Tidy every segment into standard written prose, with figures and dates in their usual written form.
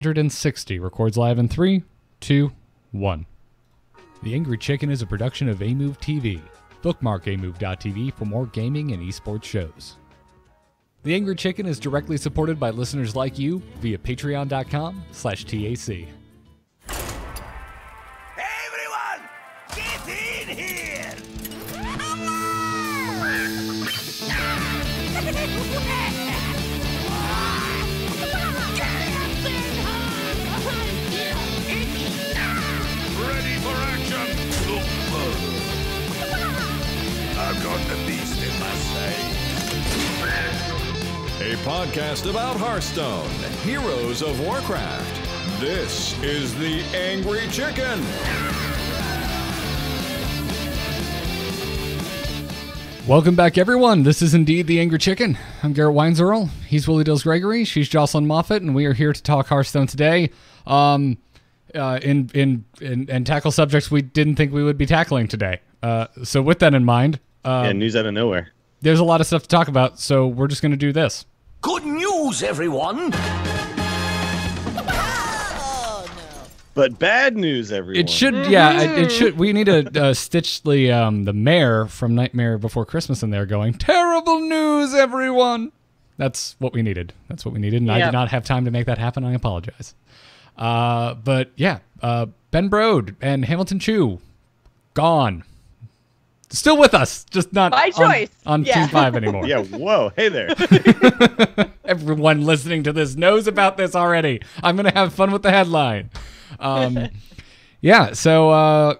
160 records live in 3, 2, 1. The Angry Chicken is a production of Amove TV. Bookmark amove.tv for more gaming and esports shows. The Angry Chicken is directly supported by listeners like you via patreon.com/TAC. Everyone, get in here! Ready for action! I've got the beast in my sight. A podcast about Hearthstone, Heroes of Warcraft. This is the Angry Chicken. Welcome back, everyone. This is indeed the Angry Chicken. I'm Garrett Weinzierl. He's Willie Dills Gregory. She's Jocelyn Moffat, and we are here to talk Hearthstone today. And tackle subjects we didn't think we would be tackling today. So with that in mind, news out of nowhere. There's a lot of stuff to talk about, so we're just going to do this. Good news, everyone! But bad news, everyone. It should, yeah, it should. We need to stitch the mayor from Nightmare Before Christmas in there going, terrible news, everyone! That's what we needed. That's what we needed, and I did not have time to make that happen. I apologize. But yeah, Ben Brode and Hamilton Chu, gone. Still with us, just not by choice on Team 5 anymore. Yeah, whoa, hey there. Everyone listening to this knows about this already. I'm going to have fun with the headline. Yeah, so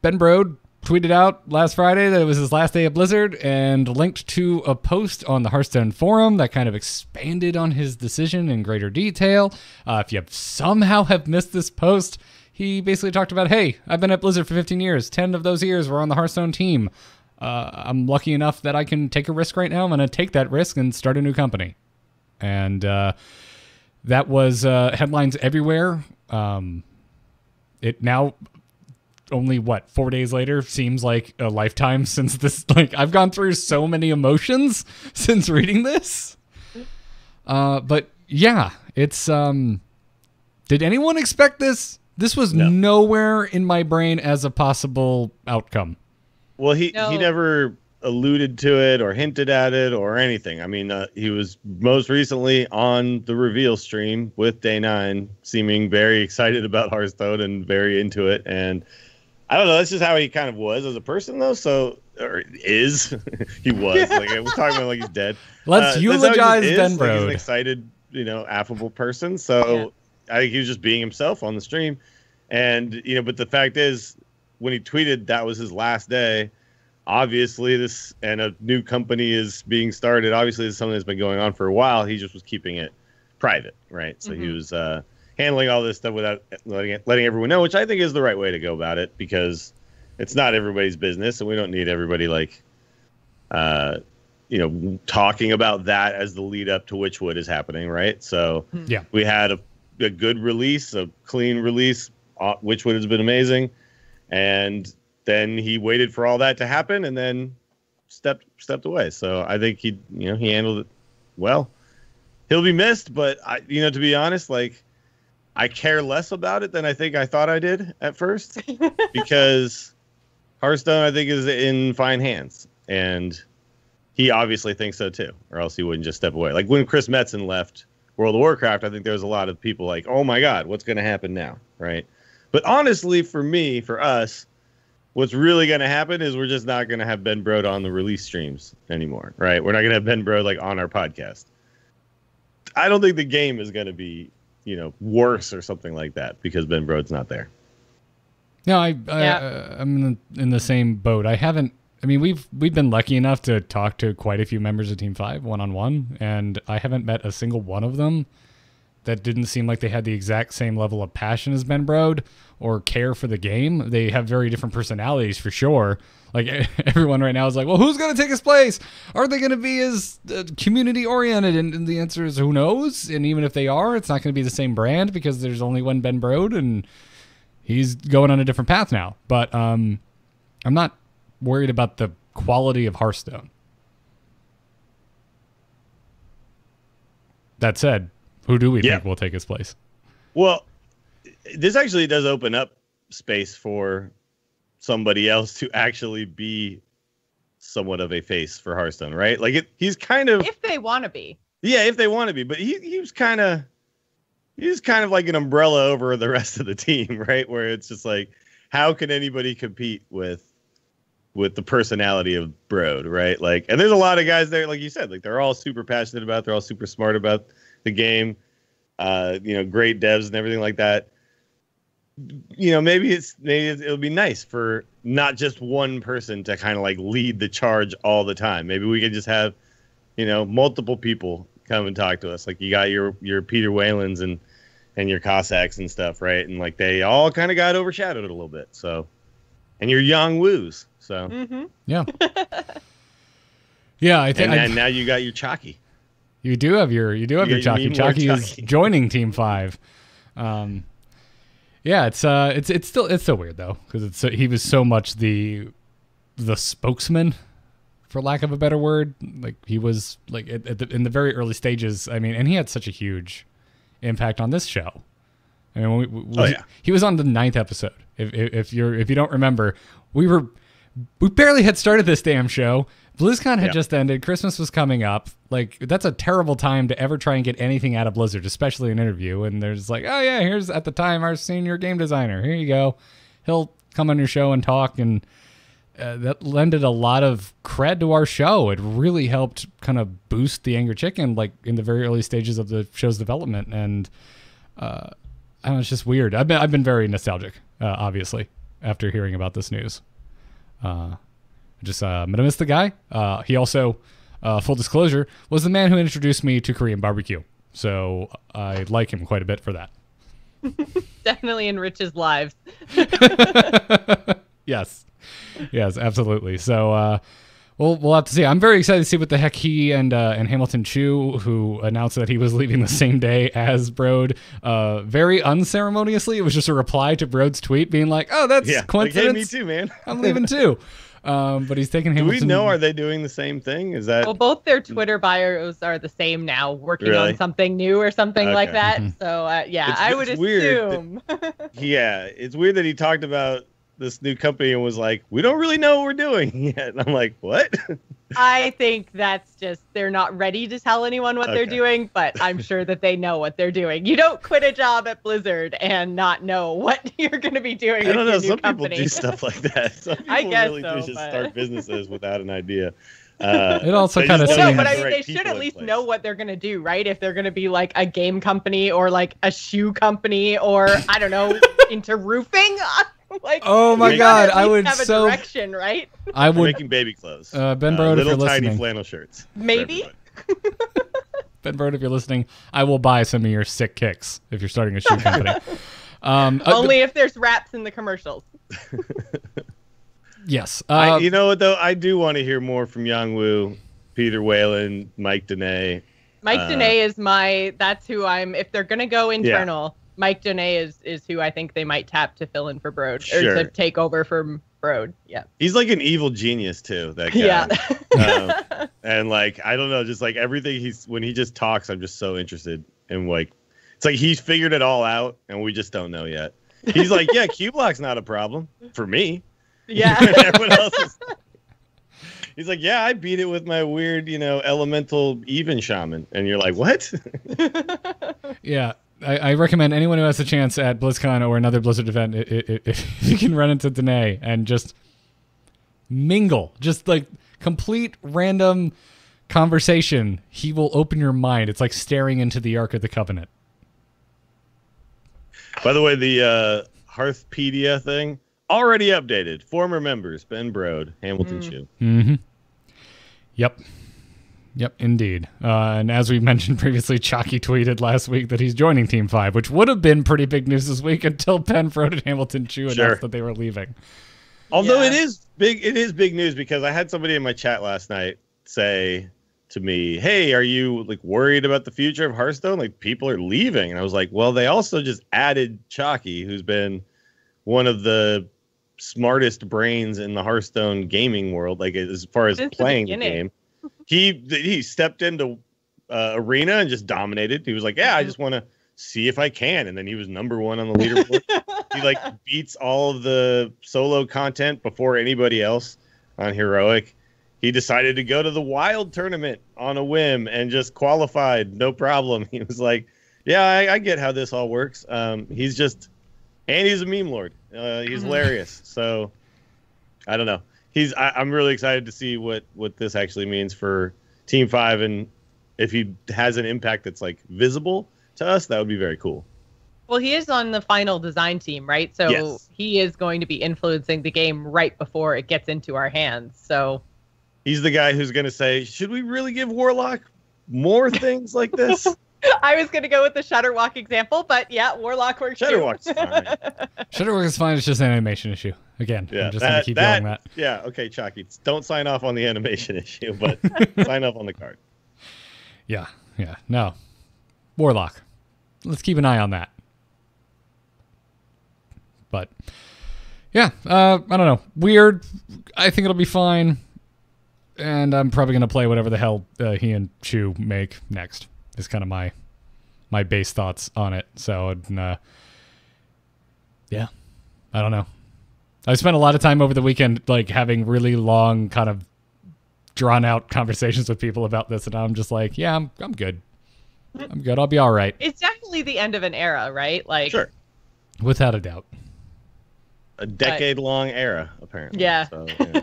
Ben Brode tweeted out last Friday that it was his last day at Blizzard and linked to a post on the Hearthstone forum that kind of expanded on his decision in greater detail. If you somehow have missed this post, he basically talked about, hey, I've been at Blizzard for 15 years. 10 of those years were on the Hearthstone team. I'm lucky enough that I can take a risk right now. I'm going to take that risk and start a new company. And that was headlines everywhere. It now, only, 4 days later, seems like a lifetime since this. Like, I've gone through so many emotions since reading this. But, yeah, it's... did anyone expect this? This was nowhere in my brain as a possible outcome. Well, he never alluded to it or hinted at it or anything. I mean, he was most recently on the reveal stream with Day 9, seeming very excited about Hearthstone and very into it. And I don't know, that's just how he kind of was as a person, though. So, or is. He was. Like, we're talking about like he's dead. Let's eulogize Ben Brode. Like, he's an excited, affable person. So I think he was just being himself on the stream. And, but the fact is, when he tweeted that was his last day, obviously this, and a new company is being started. Obviously, it's something that's been going on for a while. He just was keeping it private, right? So he was handling all this stuff without letting everyone know, which I think is the right way to go about it, because it's not everybody's business, and we don't need everybody talking about that as the lead up to Witchwood is happening, right? So we had a good release, a clean release. Witchwood has been amazing, and then he waited for all that to happen and then stepped away. So I think he handled it well. He'll be missed, but to be honest, I care less about it than I think I thought I did at first, because Hearthstone, I think, is in fine hands, and he obviously thinks so too, or else he wouldn't just step away. Like when Chris Metzen left World of Warcraft, I think there was a lot of people like, oh my God, what's going to happen now, right? But honestly, for us, what's really going to happen is we're just not going to have Ben Brode on the release streams anymore, right? We're not going to have Ben Brode on our podcast. I don't think the game is going to be, worse or something like that because Ben Brode's not there. No, I'm in the same boat. We've been lucky enough to talk to quite a few members of Team 5 one-on-one, and I haven't met a single one of them that didn't seem like they had the exact same level of passion as Ben Brode or care for the game. They have very different personalities for sure. Like, everyone right now is like, well, who's going to take his place? Are they going to be as community-oriented? And the answer is, who knows? And even if they are, it's not going to be the same brand because there's only one Ben Brode, and he's going on a different path now. But I'm not worried about the quality of Hearthstone. That said, who do we think will take his place? Well, this actually does open up space for somebody else to actually be somewhat of a face for Hearthstone, right? Like he's kind of, if they want to be. Yeah, if they want to be, but he was kind of like an umbrella over the rest of the team, right? Where it's just like, how can anybody compete with the personality of Brode, right? Like, and there's a lot of guys there, like you said, like they're all super passionate about, they're all super smart about the game, great devs and everything like that. Maybe it'll be nice for not just one person to kind of like lead the charge all the time. Maybe we could just have, multiple people come and talk to us. Like you got your Peter Whalens and your Cossacks and stuff, right? And like they all kind of got overshadowed a little bit. So, and your Yang Woos. So yeah, yeah. I think, and now you got your Chakki. You do have your Chakki. Chakki is joining Team 5. Yeah, it's still weird though, because he was so much the spokesman, for lack of a better word. Like he was like in the very early stages. I mean, and he had such a huge impact on this show. I mean, he was on the 9th episode. If you don't remember, we barely had started this damn show. BlizzCon had just ended. Christmas was coming up. Like, that's a terrible time to ever try and get anything out of Blizzard, especially an interview. And there's like, oh yeah, here's at the time our senior game designer. Here you go. He'll come on your show and talk. And that lended a lot of cred to our show. It really helped kind of boost the Angry Chicken, like in the very early stages of the show's development. And I don't know, it's just weird. I've been very nostalgic, obviously, after hearing about this news. But I miss the guy. He also, full disclosure, was the man who introduced me to Korean barbecue. So I like him quite a bit for that. Definitely enriches lives. Yes, absolutely. So we'll have to see. I'm very excited to see what the heck he and Hamilton Chu, who announced that he was leaving the same day as Brode, very unceremoniously. It was just a reply to Brode's tweet being like, "Oh, that's coincidence. Like, hey, me too, man. I'm leaving too." But he's taking Hamilton. Do we know? Are they doing the same thing? Is that? Well, both their Twitter bios are the same now, working on something new or something like that. So I would assume. It's weird that he talked about this new company and was like, "We don't really know what we're doing yet." And I'm like, "What?" I think that's just they're not ready to tell anyone what they're doing, but I'm sure that they know what they're doing. You don't quit a job at Blizzard and not know what you're going to be doing. I don't know. Some people do stuff like that. Some people really do just start businesses without an idea. It also kind of but I mean, they should at least know what they're going to do, right? If they're going to be like a game company or like a shoe company or I don't know, into roofing. Like, oh my God, I would have a direction, right? I would making baby clothes. Ben Brode, little if you're tiny listening, flannel shirts. Maybe. Ben Brode, if you're listening, I will buy some of your sick kicks if you're starting a shoe company. Only if there's raps in the commercials. Yes. You know what though? I do want to hear more from Yang Wu, Peter Whalen, Mike Dene. Mike Dene is that's who if they're gonna go internal. Mike Dene is who I think they might tap to fill in for Brode or to take over from Brode. Yeah. He's like an evil genius too, that guy. Yeah. And like, I don't know, just like everything when he just talks, I'm just so interested in like, it's like he's figured it all out and we just don't know yet. He's like, yeah, Q-Block's not a problem for me. Yeah. Everyone else is. He's like, yeah, I beat it with my weird, elemental even shaman. And you're like, what? Yeah. I recommend anyone who has a chance at BlizzCon or another Blizzard event, if you can run into Dene and just mingle, just like complete random conversation, he will open your mind. It's like staring into the Ark of the Covenant. By the way, the Hearthpedia thing, already updated. Former members, Ben Brode, Hamilton Chu. Mm-hmm. Yep, indeed. And as we mentioned previously, Chakki tweeted last week that he's joining Team 5, which would have been pretty big news this week until Ben Brode and Hamilton Chu announced that they were leaving. Although it is big news because I had somebody in my chat last night say to me, "Hey, are you like worried about the future of Hearthstone? Like people are leaving." And I was like, "Well, they also just added Chakki, who's been one of the smartest brains in the Hearthstone gaming world, like as far as playing the game." He stepped into Arena and just dominated. He was like, "Yeah, I just want to see if I can. And then he was number 1 on the leaderboard. He like beats all of the solo content before anybody else on Heroic. He decided to go to the Wild tournament on a whim and just qualified. No problem. He was like, yeah, I get how this all works. He's a meme lord. He's hilarious. So I don't know. I'm really excited to see what this actually means for Team 5. And if he has an impact that's like visible to us, that would be very cool. Well, he is on the final design team, right? So yes. He is going to be influencing the game right before it gets into our hands. So he's the guy who's going to say, should we really give Warlock more things like this? I was going to go with the Shutterwalk example, but yeah, Warlock works Shutterwalk's too. fine. Shutterwalk is fine. It's just an animation issue. Again, yeah, I'm just going to keep yelling that. Yeah, okay, Chakki. Don't sign off on the animation issue, but sign off on the card. Yeah. No. Warlock. Let's keep an eye on that. But, yeah, I don't know. Weird. I think it'll be fine. And I'm probably going to play whatever the hell he and Chu make next. Is kind of my base thoughts on it. So, yeah, I don't know. I spent a lot of time over the weekend, like, having really long, kind of drawn-out conversations with people about this, and I'm just like, yeah, I'm good. I'm good. I'll be all right. It's definitely the end of an era, right? Like, sure, without a doubt. A decade-long era, apparently. Yeah. So, yeah.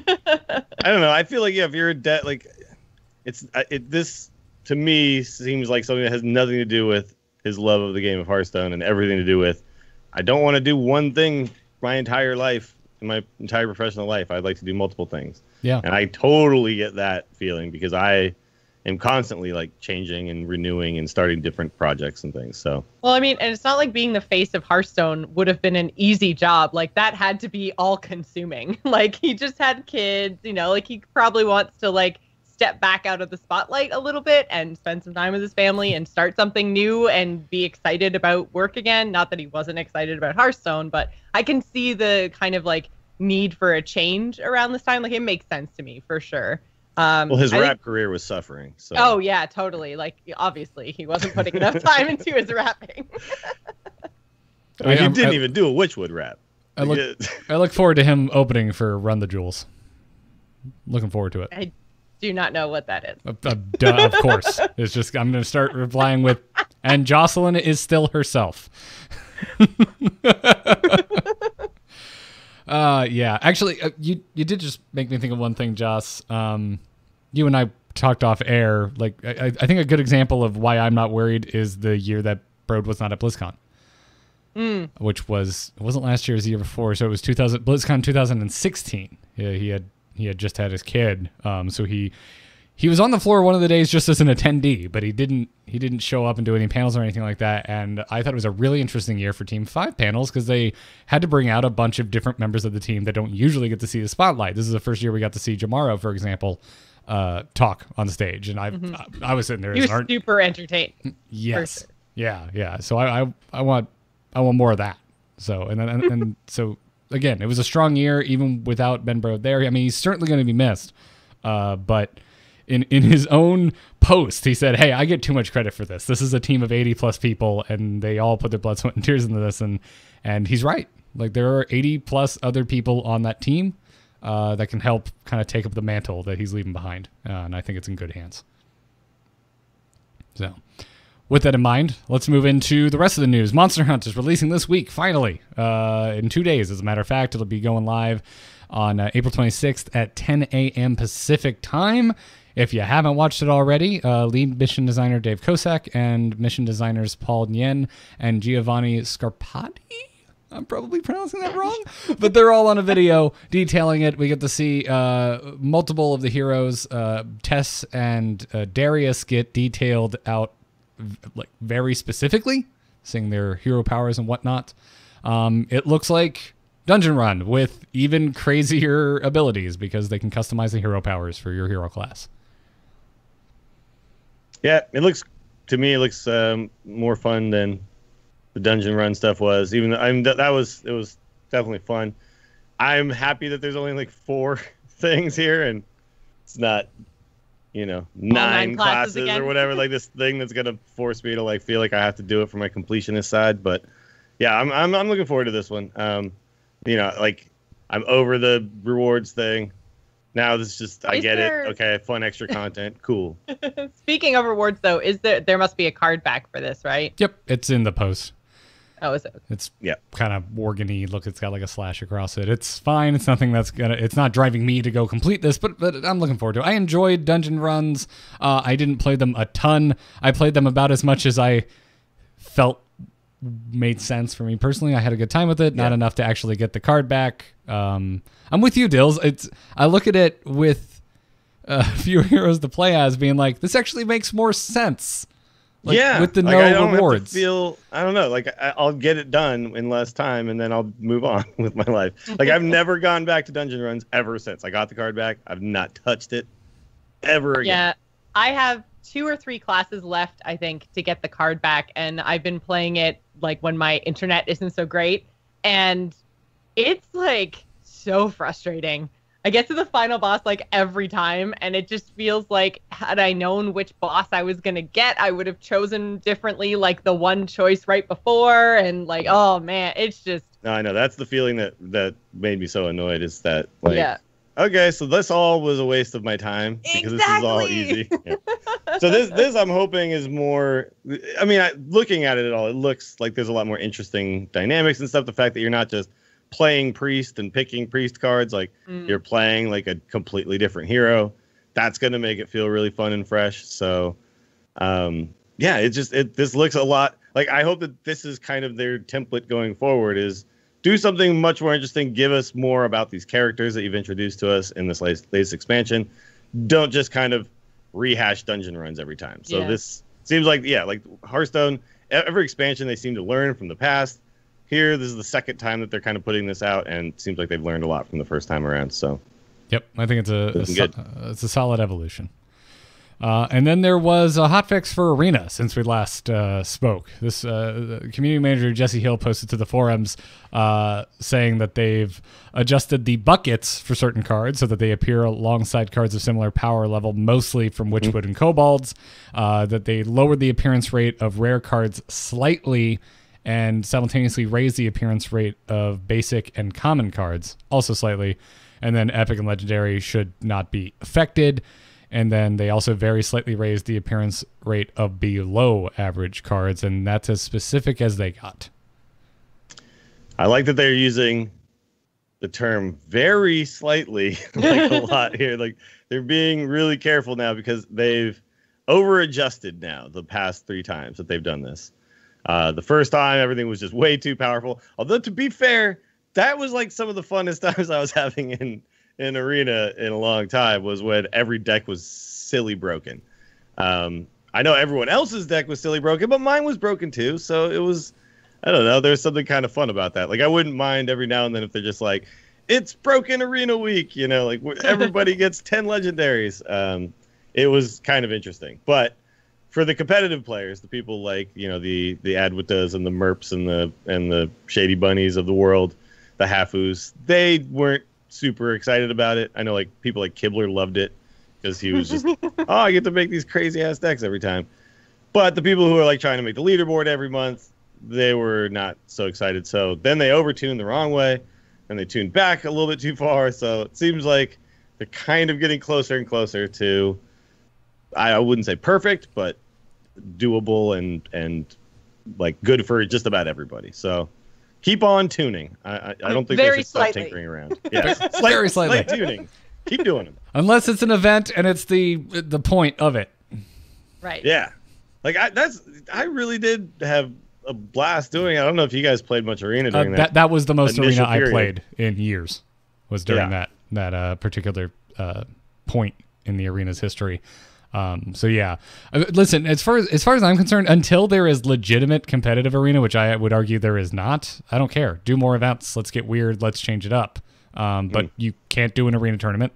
I don't know. I feel like if you're this to me seems like something that has nothing to do with his love of the game of Hearthstone and everything to do with, I don't want to do one thing my entire life, in my entire professional life. I'd like to do multiple things. Yeah. And I totally get that feeling because I am constantly like changing and renewing and starting different projects and things. So, well, I mean, and it's not like being the face of Hearthstone would have been an easy job. Like that had to be all consuming. Like he just had kids, like he probably wants to like step back out of the spotlight a little bit and spend some time with his family and start something new and be excited about work again. Not that he wasn't excited about Hearthstone, but I can see the kind of like need for a change around this time. Like it makes sense to me for sure. Well, his rap career was suffering. So. Oh yeah, totally. Like obviously he wasn't putting enough time into his rapping. I mean, he didn't even do a Witchwood rap. I look forward to him opening for Run the Jewels. Looking forward to it. I do not know what that is. Of course. It's just I'm going to start replying with, and Jocelyn is still herself. Yeah. Actually, you did just make me think of one thing, Joss. You and I talked off air. Like, I think a good example of why I'm not worried is the year that Brode was not at BlizzCon. Which it wasn't last year, it was the year before. So it was BlizzCon 2016. Yeah, he had just had his kid. So he was on the floor one of the days just as an attendee, but he didn't show up and do any panels or anything like that. And I thought it was a really interesting year for Team 5 panels because they had to bring out a bunch of different members of the team that don't usually get to see the spotlight. This is the first year we got to see Jamaro, for example, talk on the stage. And I was sitting there. He was super entertaining. Yes. Sure. Yeah. So I want more of that. So, and so again, it was a strong year, even without Ben Brode there. I mean, he's certainly going to be missed. But in his own post, he said, hey, I get too much credit for this. This is a team of 80 plus people, and they all put their blood, sweat, and tears into this. And he's right. Like, there are 80 plus other people on that team that can help kind of take up the mantle that he's leaving behind. And I think it's in good hands. So, with that in mind, let's move into the rest of the news. Monster Hunt is releasing this week, finally, in 2 days. As a matter of fact, it'll be going live on April 26th at 10 a.m. Pacific time. If you haven't watched it already, lead mission designer Dave Kosak and mission designers Paul Nyen and Giovanni Scarpati. I'm probably pronouncing that wrong, but they're all on a video detailing it. We get to see multiple of the heroes. Tess and Darius get detailed out like very specifically, seeing their hero powers and whatnot. It looks like Dungeon Run with even crazier abilities because they can customize the hero powers for your hero class. Yeah, it looks more fun than the Dungeon Run stuff was. Even though it was definitely fun. I'm happy that there's only like 4 things here, and it's not nine classes again. or whatever, like this thing that's gonna force me to like feel like I have to do it for my completionist side. But yeah, I'm looking forward to this one. Like I'm over the rewards thing. Now this is just I get it. Okay, fun extra content. Cool. Speaking of rewards, though, there must be a card back for this, right? Yep, it's in the post. Oh, is it? It's kind of organy. Look, it's got like a slash across it. It's fine. It's nothing it's not driving me to go complete this, but I'm looking forward to it. I enjoyed dungeon runs. I didn't play them a ton. I played them about as much as I felt made sense for me personally. I had a good time with it. Not enough to actually get the card back. I'm with you, Dills. I look at it with a few heroes to play as being like, this actually makes more sense. With the I don't rewards. I don't know. Like I'll get it done in less time, and then I'll move on with my life. Like I've never gone back to dungeon runs ever since I got the card back. I've not touched it ever again. Yeah, I have 2 or 3 classes left, I think, to get the card back, and I've been playing it like when my internet isn't so great, and it's like so frustrating. I get to the final boss like every time, and it just feels like had I known which boss I was going to get, I would have chosen differently, like the one choice right before. And like, oh man, it's just. No, I know. That's the feeling that made me so annoyed is that like, okay, so this all was a waste of my time because this is all easy. Yeah. So this I'm hoping is more, I mean, looking at it all, it looks like there's a lot more interesting dynamics and stuff. The fact that you're not just playing priest and picking priest cards, like you're playing like a completely different hero, that's going to make it feel really fun and fresh. So this looks a lot like, I hope that this is kind of their template going forward, is do something much more interesting. Give us more about these characters that you've introduced to us in this latest expansion. Don't just kind of rehash dungeon runs every time. So this seems like like Hearthstone, every expansion they seem to learn from the past. Here, this is the second time that they're kind of putting this out, and it seems like they've learned a lot from the first time around. So, yep, I think it's a solid evolution. And then there was a hotfix for Arena since we last spoke. This community manager Jesse Hill posted to the forums saying that they've adjusted the buckets for certain cards so that they appear alongside cards of similar power level, mostly from Witchwood and Kobolds. That they lowered the appearance rate of rare cards slightly, and simultaneously raise the appearance rate of basic and common cards, also slightly. And then epic and legendary should not be affected. And then they also very slightly raised the appearance rate of below average cards, and that's as specific as they got. I like that they're using the term very slightly, like a lot here. Like they're being really careful now because they've over-adjusted now the past 3 times that they've done this. The first time, everything was just way too powerful. Although, to be fair, that was like some of the funnest times I was having in Arena in a long time, was when every deck was silly broken. I know everyone else's deck was silly broken, but mine was broken too. So it was, I don't know, there's something kind of fun about that. Like I wouldn't mind every now and then if they're just like, it's broken Arena week, like everybody gets 10 legendaries. It was kind of interesting. But for the competitive players, the people like, the Adwitas and the Merps and the Shady Bunnies of the world, the Hafus, they weren't super excited about it. I know like people like Kibler loved it because he was just, I get to make these crazy ass decks every time. But the people who are like trying to make the leaderboard every month, they were not so excited. So then they overtuned the wrong way and they tuned back a little bit too far. So it seems like they're kind of getting closer and closer to, I wouldn't say perfect, but doable and like good for just about everybody. So keep on tuning. I don't think they should stop tinkering around. Yeah, very slightly. Slight tuning. Keep doing them. Unless it's an event and it's the point of it. Right. Yeah. Like I really did have a blast doing it. I don't know if you guys played much Arena during that. That was the most Arena period I played in years. Was during that particular point in the Arena's history. So yeah, listen, as far as I'm concerned, until there is legitimate competitive Arena, which I would argue there is not, I don't care. Do more events. Let's get weird. Let's change it up. But you can't do an Arena tournament.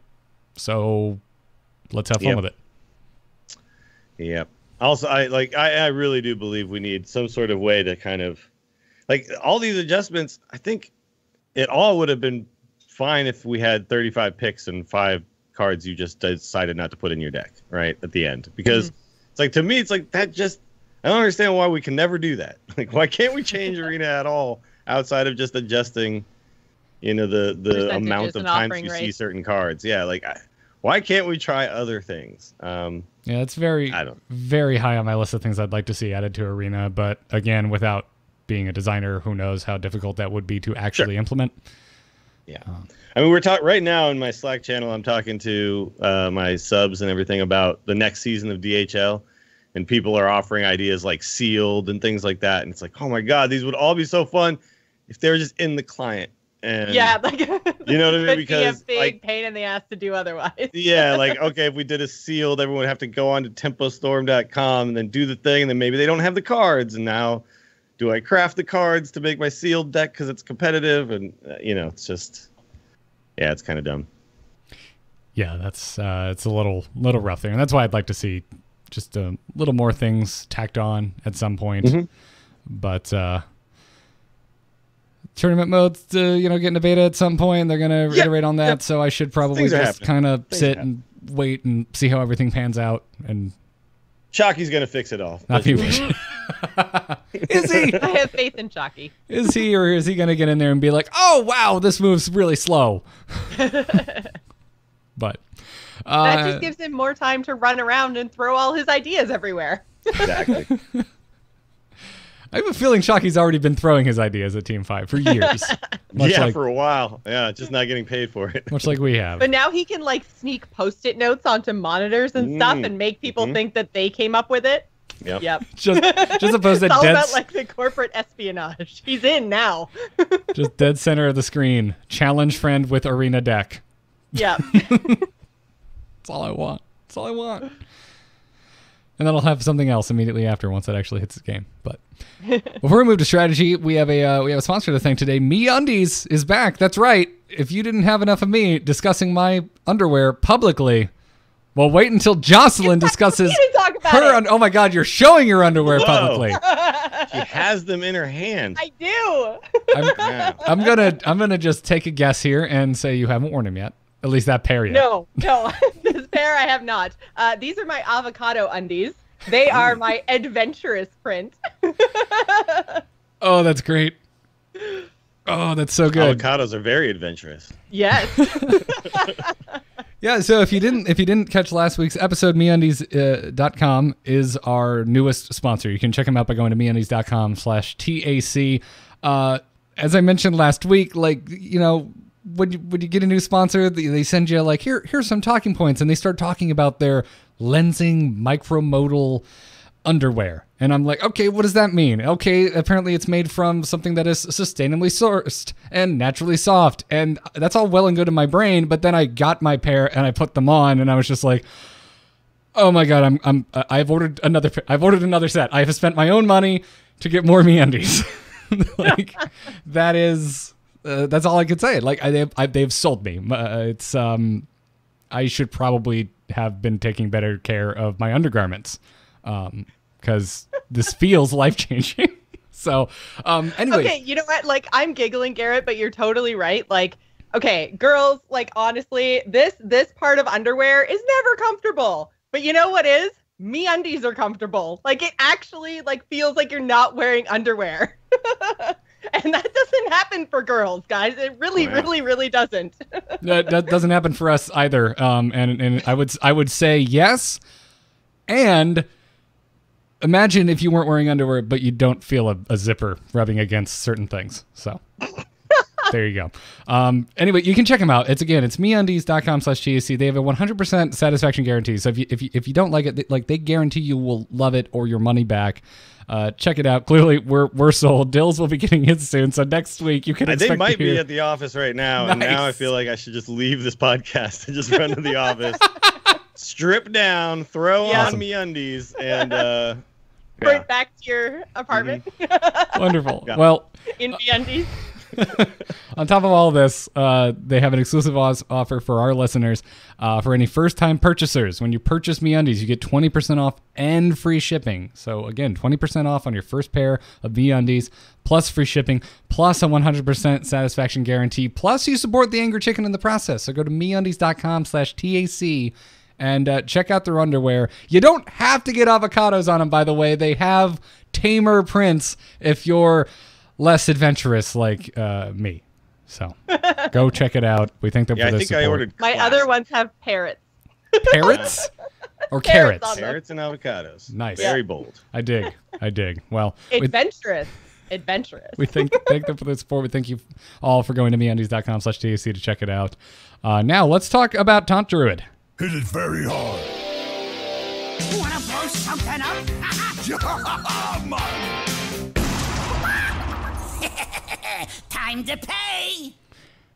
So let's have fun with it. Yep. Also, I really do believe we need some sort of way to kind of like all these adjustments. I think it all would have been fine if we had 35 picks and 5 cards you just decided not to put in your deck, right, at the end. Because it's like, to me, it's like that just, I don't understand why we can never do that. Like, why can't we change Arena at all outside of just adjusting, the amount of times you see certain cards? Yeah, like, why can't we try other things? Yeah, it's very high on my list of things I'd like to see added to Arena, but again, without being a designer, who knows how difficult that would be to actually implement. Yeah. I mean, we're talking right now in my Slack channel, I'm talking to my subs and everything about the next season of DHL, and people are offering ideas like sealed and things like that. And it's like, oh my God, these would all be so fun if they were just in the client. And yeah, like, you know what I mean? Because be a big pain in the ass to do otherwise. Yeah, like, okay, if we did a sealed, everyone would have to go on to tempostorm.com and then do the thing, and then maybe they don't have the cards, and now do I craft the cards to make my sealed deck because it's competitive? And it's just, yeah, it's kind of dumb. Yeah, that's it's a little rough there, and that's why I'd like to see just a little more things tacked on at some point. But tournament modes, getting a beta at some point. They're going to iterate on that, so I should probably just kind of sit and wait and see how everything pans out. And Chakki's going to fix it all. Is he? I have faith in Chakki. Is he, or is he going to get in there and be like, oh, wow, this move's really slow? But that just gives him more time to run around and throw all his ideas everywhere. Exactly. I have a feeling Chakki's already been throwing his ideas at Team 5 for years. For a while. Yeah, just not getting paid for it. Much like we have. But now he can sneak Post-it notes onto monitors and stuff and make people think that they came up with it. Yep. Just opposed to it's all about the corporate espionage. He's in now. Just dead center of the screen. Challenge friend with Arena deck. Yeah. That's all I want. That's all I want. And then I'll have something else immediately after once that actually hits the game. But before we move to strategy, we have a sponsor to thank today. MeUndies is back. That's right. If you didn't have enough of me discussing my underwear publicly, well, wait until Jocelyn discusses her. Oh my God, you're showing your underwear publicly. She has them in her hand. I do. I'm gonna just take a guess here and say you haven't worn them yet. At least that pair yet. No. This pair I have not. These are my avocado undies. They are my adventurous print. Oh, that's great. Oh, that's so good. Avocados are very adventurous. Yes. Yeah, so if you didn't catch last week's episode, MeUndies.com is our newest sponsor. You can check them out by going to MeUndies.com/TAC. As I mentioned last week, when you get a new sponsor, they send you here's some talking points, and they start talking about their lensing micromodal underwear. And I'm like, okay, what does that mean? Okay, apparently it's made from something that is sustainably sourced and naturally soft. And that's all well and good in my brain, but then I got my pair and I put them on and I was just like, oh my God, I've ordered another set. I have spent my own money to get more MeUndies. That's all I could say. They've sold me. I should probably have been taking better care of my undergarments, because this feels life-changing. So, anyway. Okay, you know what? I'm giggling, Garrett, but you're totally right. Okay, girls, honestly, this part of underwear is never comfortable. But you know what is? MeUndies are comfortable. It actually feels like you're not wearing underwear. And that doesn't happen for girls, guys. It really, really, really doesn't. That doesn't happen for us either. And I would say yes. And imagine if you weren't wearing underwear, but you don't feel a zipper rubbing against certain things. So there you go. Anyway, you can check them out. It's MeUndies.com/TAC. They have a 100% satisfaction guarantee. So if you don't like it, they guarantee you will love it or your money back. Check it out. Clearly, we're sold. Dills will be getting his soon. So next week you can expect they might be at the office right now. Nice. And now I feel like I should just leave this podcast and just run to the office, strip down, throw on MeUndies, and sprint back to your apartment. Wonderful. Yeah. Well, in MeUndies. On top of all this, they have an exclusive offer for our listeners. For any first-time purchasers, when you purchase MeUndies, you get 20% off and free shipping. So again, 20% off on your first pair of MeUndies, plus free shipping, plus a 100% satisfaction guarantee, plus you support the Angry Chicken in the process. So go to MeUndies.com/TAC and check out their underwear. You don't have to get avocados on them, by the way. They have tamer prints if you're less adventurous like me. So go check it out. We thank them for this support. I ordered My other ones have parrots. Parrots? Or Carrots carrots? on them. Carrots and avocados. Nice. Very bold. I dig. Well, Adventurous. we thank them for the support. We thank you all for going to MeUndies.com/TAC to check it out. Now let's talk about Taunt Druid. Hit it very hard. Wanna blow something up? Time to pay!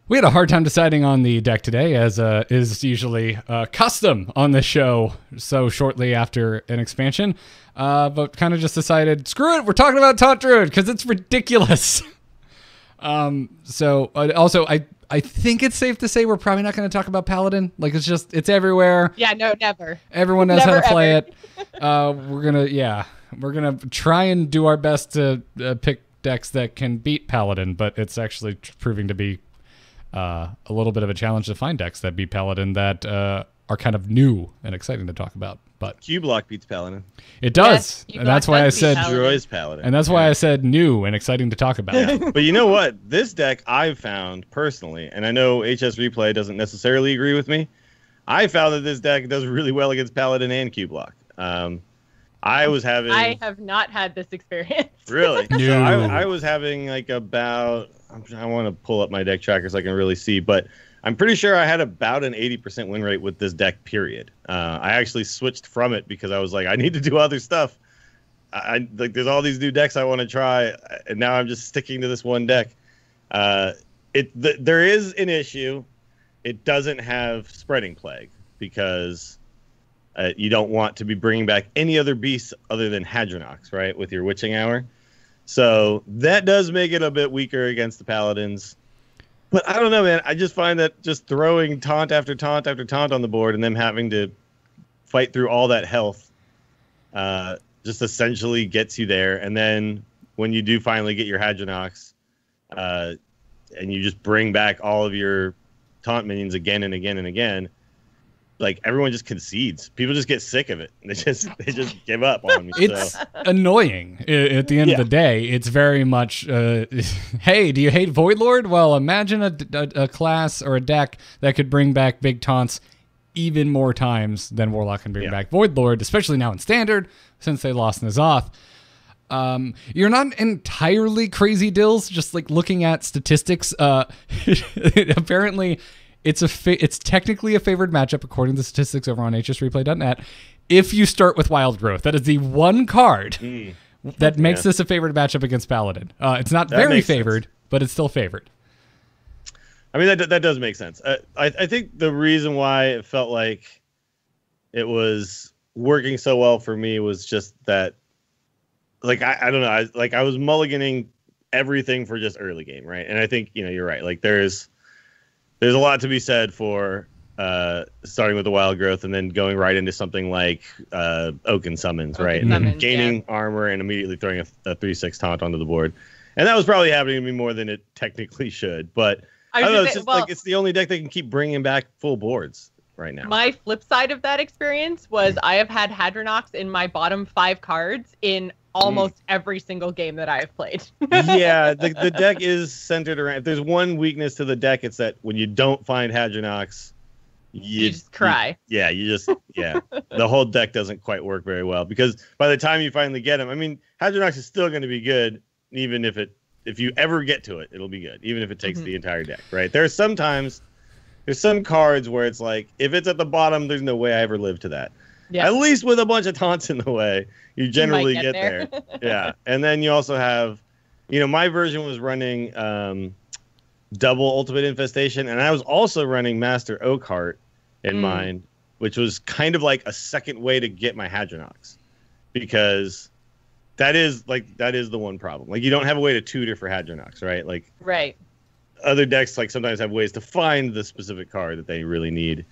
We had a hard time deciding on the deck today, as is usually custom on the show so shortly after an expansion. But kind of just decided, screw it, we're talking about Taunt Druid because it's ridiculous. Also, I think it's safe to say we're probably not going to talk about Paladin. Like, it's everywhere. Yeah, no, never. Everyone knows Never, how to play ever. it. We're gonna try and do our best to pick decks that can beat Paladin, but it's actually proving to be a little bit of a challenge to find decks that beat Paladin that are kind of new and exciting to talk about. But Q-Block beats Paladin. it does, Yes, and that's why I said, Destroys Paladin. and that's why I said new and exciting to talk about. But you know what? This deck I've found personally, and I know HS Replay doesn't necessarily agree with me. I found that this deck does really well against Paladin and Q-Block. I have not had this experience. Really? No. So I was having like about, I want to pull up my deck tracker so I can really see, but I'm pretty sure I had about an 80% win rate with this deck, period. I actually switched from it because I was like, I need to do other stuff. There's all these new decks I want to try, and now I'm just sticking to this one deck. There is an issue. It doesn't have Spreading Plague because you don't want to be bringing back any other beasts other than Hadronox, right, with your Witching Hour. So that does make it a bit weaker against the Paladins. But I don't know, man. I just find that just throwing taunt after taunt after taunt on the board and them having to fight through all that health just essentially gets you there. And then when you do finally get your Hadronox and you just bring back all of your taunt minions again and again and again, like everyone just concedes. People just get sick of it. They just give up on me. It's annoying at the end of the day. It's very much, hey, do you hate Voidlord? Well, imagine a class or a deck that could bring back big taunts even more times than Warlock can bring back Voidlord, especially now in Standard, since they lost N'Zoth. You're not entirely crazy, Dills, just like looking at statistics. Apparently, it's technically a favored matchup according to statistics over on hsreplay.net if you start with Wild Growth. That is the one card that makes this a favored matchup against Paladin. It's not very favored, but it's still favored. I mean, that does make sense. I think the reason why it felt like it was working so well for me was just that, like, I don't know. I was mulliganing everything for just early game, right? And I think, you're right. Like, there's a lot to be said for starting with the Wild Growth and then going right into something like Oaken Summons, right? And then gaining armor and immediately throwing a 3/6 taunt onto the board. And that was probably happening to me more than it technically should. But I don't know. It's just like it's the only deck that can keep bringing back full boards right now. My flip side of that experience was I have had Hadronox in my bottom 5 cards in almost every single game that I have played. Yeah, the deck is centered around. If there's one weakness to the deck, it's that when you don't find Hadronox, you just cry. The whole deck doesn't quite work very well because by the time you finally get him, I mean, Hadronox is still going to be good, even if you ever get to it, it'll be good, even if it takes the entire deck, right? There's some cards where it's like, if it's at the bottom, there's no way I ever live to that. Yeah. At least with a bunch of taunts in the way, you generally get there. Yeah. And then you also have, my version was running double Ultimate Infestation, and I was also running Master Oakheart in mine, which was kind of like a second way to get my Hadronox. Because that is the one problem. Like, you don't have a way to tutor for Hadronox, right? Like, right. Other decks like sometimes have ways to find the specific card that they really need.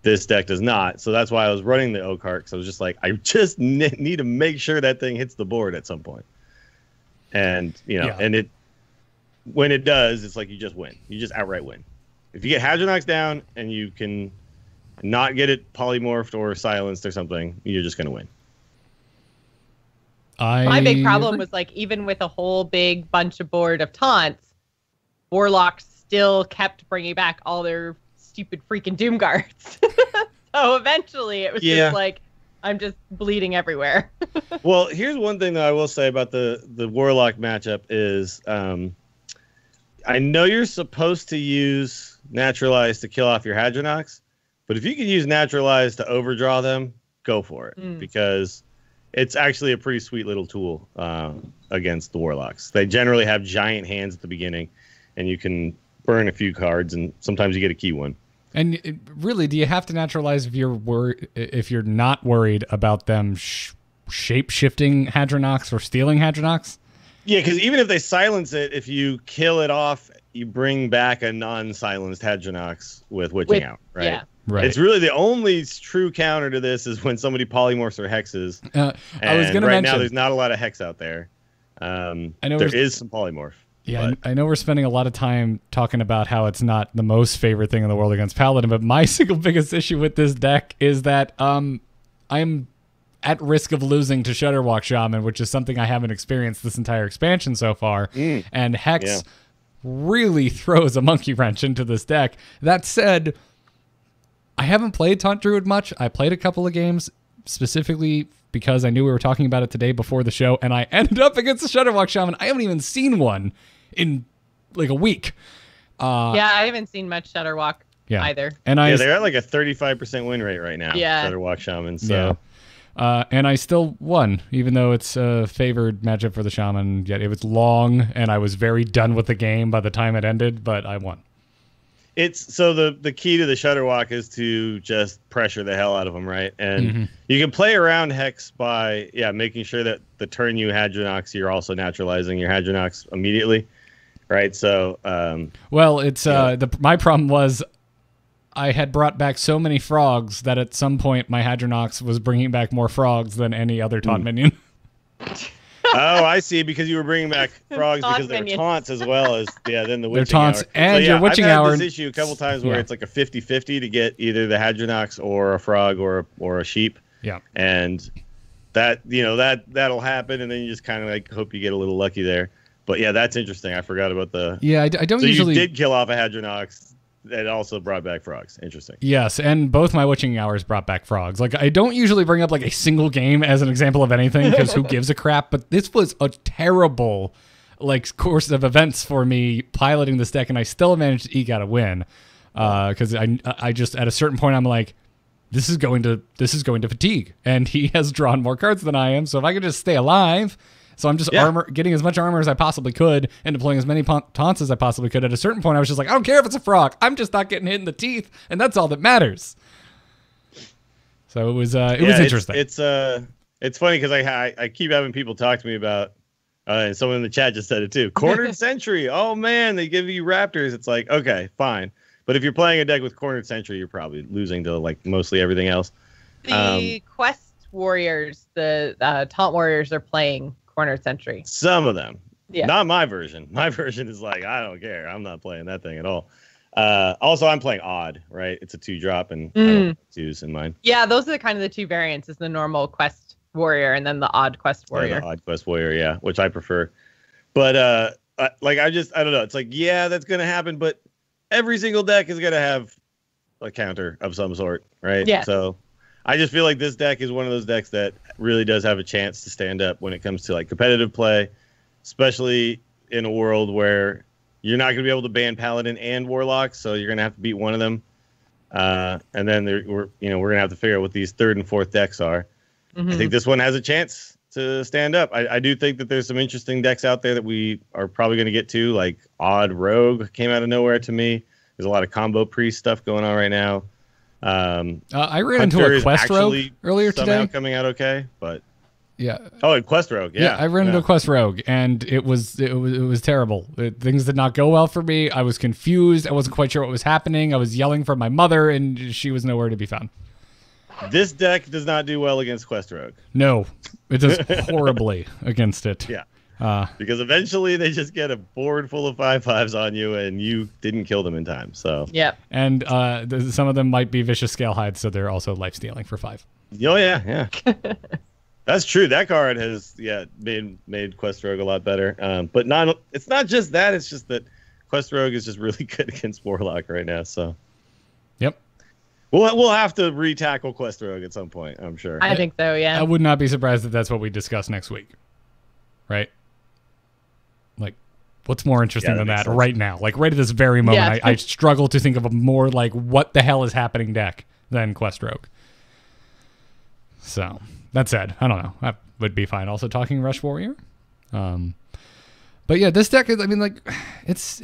This deck does not, so that's why I was running the Oakheart, because I was just like, I just need to make sure that thing hits the board at some point. And and when it does, it's like you just win. You just outright win. If you get Hadronox down and you can not get it polymorphed or silenced or something, you're just going to win. My big problem was, like, even with a whole big bunch of board of taunts, Warlocks still kept bringing back all their stupid freaking Doom Guards. So eventually it was just like, I'm just bleeding everywhere. Well, here's one thing that I will say about the Warlock matchup is I know you're supposed to use Naturalize to kill off your Hadronox, but if you can use Naturalize to overdraw them, go for it, because it's actually a pretty sweet little tool against the Warlocks. They generally have giant hands at the beginning, and you can burn a few cards, and sometimes you get a key one. And really, do you have to Naturalize if you're not worried about them shape-shifting Hadronox or stealing Hadronox? Yeah, because even if they silence it, if you kill it off, you bring back a non-silenced Hadronox with Witching Out, right? Yeah. Right. It's really the only true counter to this is when somebody polymorphs or hexes. I was going to mention, now there's not a lot of hex out there. I know there is some polymorph. Yeah, I know we're spending a lot of time talking about how it's not the most favorite thing in the world against Paladin, but my single biggest issue with this deck is that I'm at risk of losing to Shudderwalk Shaman, which is something I haven't experienced this entire expansion so far. And Hex really throws a monkey wrench into this deck. That said, I haven't played Taunt Druid much. I played a couple of games specifically because I knew we were talking about it today before the show, and I ended up against the Shudderwalk Shaman. I haven't even seen one in like a week. I haven't seen much Shudderwalk either. And they're at like a 35% win rate right now. Yeah, Shudderwalk Shaman. So, and I still won, even though it's a favored matchup for the Shaman. Yet it was long, and I was very done with the game by the time it ended. But I won. It's so the key to the Shudderwalk is to just pressure the hell out of them, right? And you can play around Hex by making sure that the turn you Hadronox, you're also naturalizing your Hadronox immediately, right? So it's my problem was I had brought back so many frogs that at some point my Hadronox was bringing back more frogs than any other taunt minion. Oh, I see. Because you were bringing back frogs because they're taunts as well as then the witching taunts hour. and your witching hour. I've had this issue a couple times where it's like a 50-50 to get either the Hadronox or a frog or a sheep. Yeah, and that'll happen, and then you just kind of like hope you get a little lucky there. But that's interesting. I forgot about the. Yeah, I don't usually. So you did kill off a Hadronox. That also brought back frogs. Interesting. Yes, and both my witching hours brought back frogs. Like, I don't usually bring up like a single game as an example of anything because who gives a crap? But this was a terrible course of events for me piloting this deck, and I still managed to eke out a win. Because I just at a certain point I'm like, this is going to fatigue, and he has drawn more cards than I am. So if I could just stay alive. So I'm just getting as much armor as I possibly could and deploying as many taunts as I possibly could. At a certain point, I was just like, I don't care if it's a frog. I'm just not getting hit in the teeth, and that's all that matters. So it was interesting. It's funny because I keep having people talk to me about, and someone in the chat just said it too. Cornered Sentry. Oh man, they give you Raptors. It's like, okay, fine. But if you're playing a deck with Cornered Sentry, you're probably losing to like mostly everything else. The Quest Warriors, the Taunt Warriors are playing Cornered Sentry. Some of them. Yeah. Not my version. My version is like, I don't care. I'm not playing that thing at all. Also, I'm playing Odd, right? It's a 2-drop, and I don't have 2s in mine. Yeah, those are kind of the two variants. Is the normal Quest Warrior and then the Odd Quest Warrior. Yeah, the Odd Quest Warrior, which I prefer. But I don't know. It's like, that's going to happen, but every single deck is going to have a counter of some sort, right? Yeah. So I just feel like this deck is one of those decks that really does have a chance to stand up when it comes to like competitive play, especially in a world where you're not going to be able to ban Paladin and Warlock, so you're going to have to beat one of them. And then we're going to have to figure out what these 3rd and 4th decks are. I think this one has a chance to stand up. I do think that there's some interesting decks out there that we are probably going to get to, like Odd Rogue came out of nowhere to me. There's a lot of combo priest stuff going on right now. I ran into a Quest Rogue earlier today. Coming out okay, but Yeah. Oh, and Quest Rogue. Yeah, I ran into a Quest Rogue, and it was terrible. Things did not go well for me. I was confused. I wasn't quite sure what was happening. I was yelling for my mother, and she was nowhere to be found. This deck does not do well against Quest Rogue. No, it does horribly against it. Yeah. Because eventually they just get a board full of 5/5s on you, and you didn't kill them in time. So. Yep. And some of them might be vicious scale hides, so they're also life stealing for 5. Oh yeah. That's true. That card has made Quest Rogue a lot better. But it's not just that. It's just that Quest Rogue is just really good against Warlock right now. So. Yep. We'll have to re-tackle Quest Rogue at some point, I'm sure. I think so. Yeah. I would not be surprised if that's what we discuss next week. Right. Like, what's more interesting than that right now? Like, right at this very moment, I struggle to think of a more, like, what the hell is happening deck than Quest Rogue. So, that said, I don't know. That would be fine. Also talking Rush Warrior. But yeah, this deck is, I mean, like, it's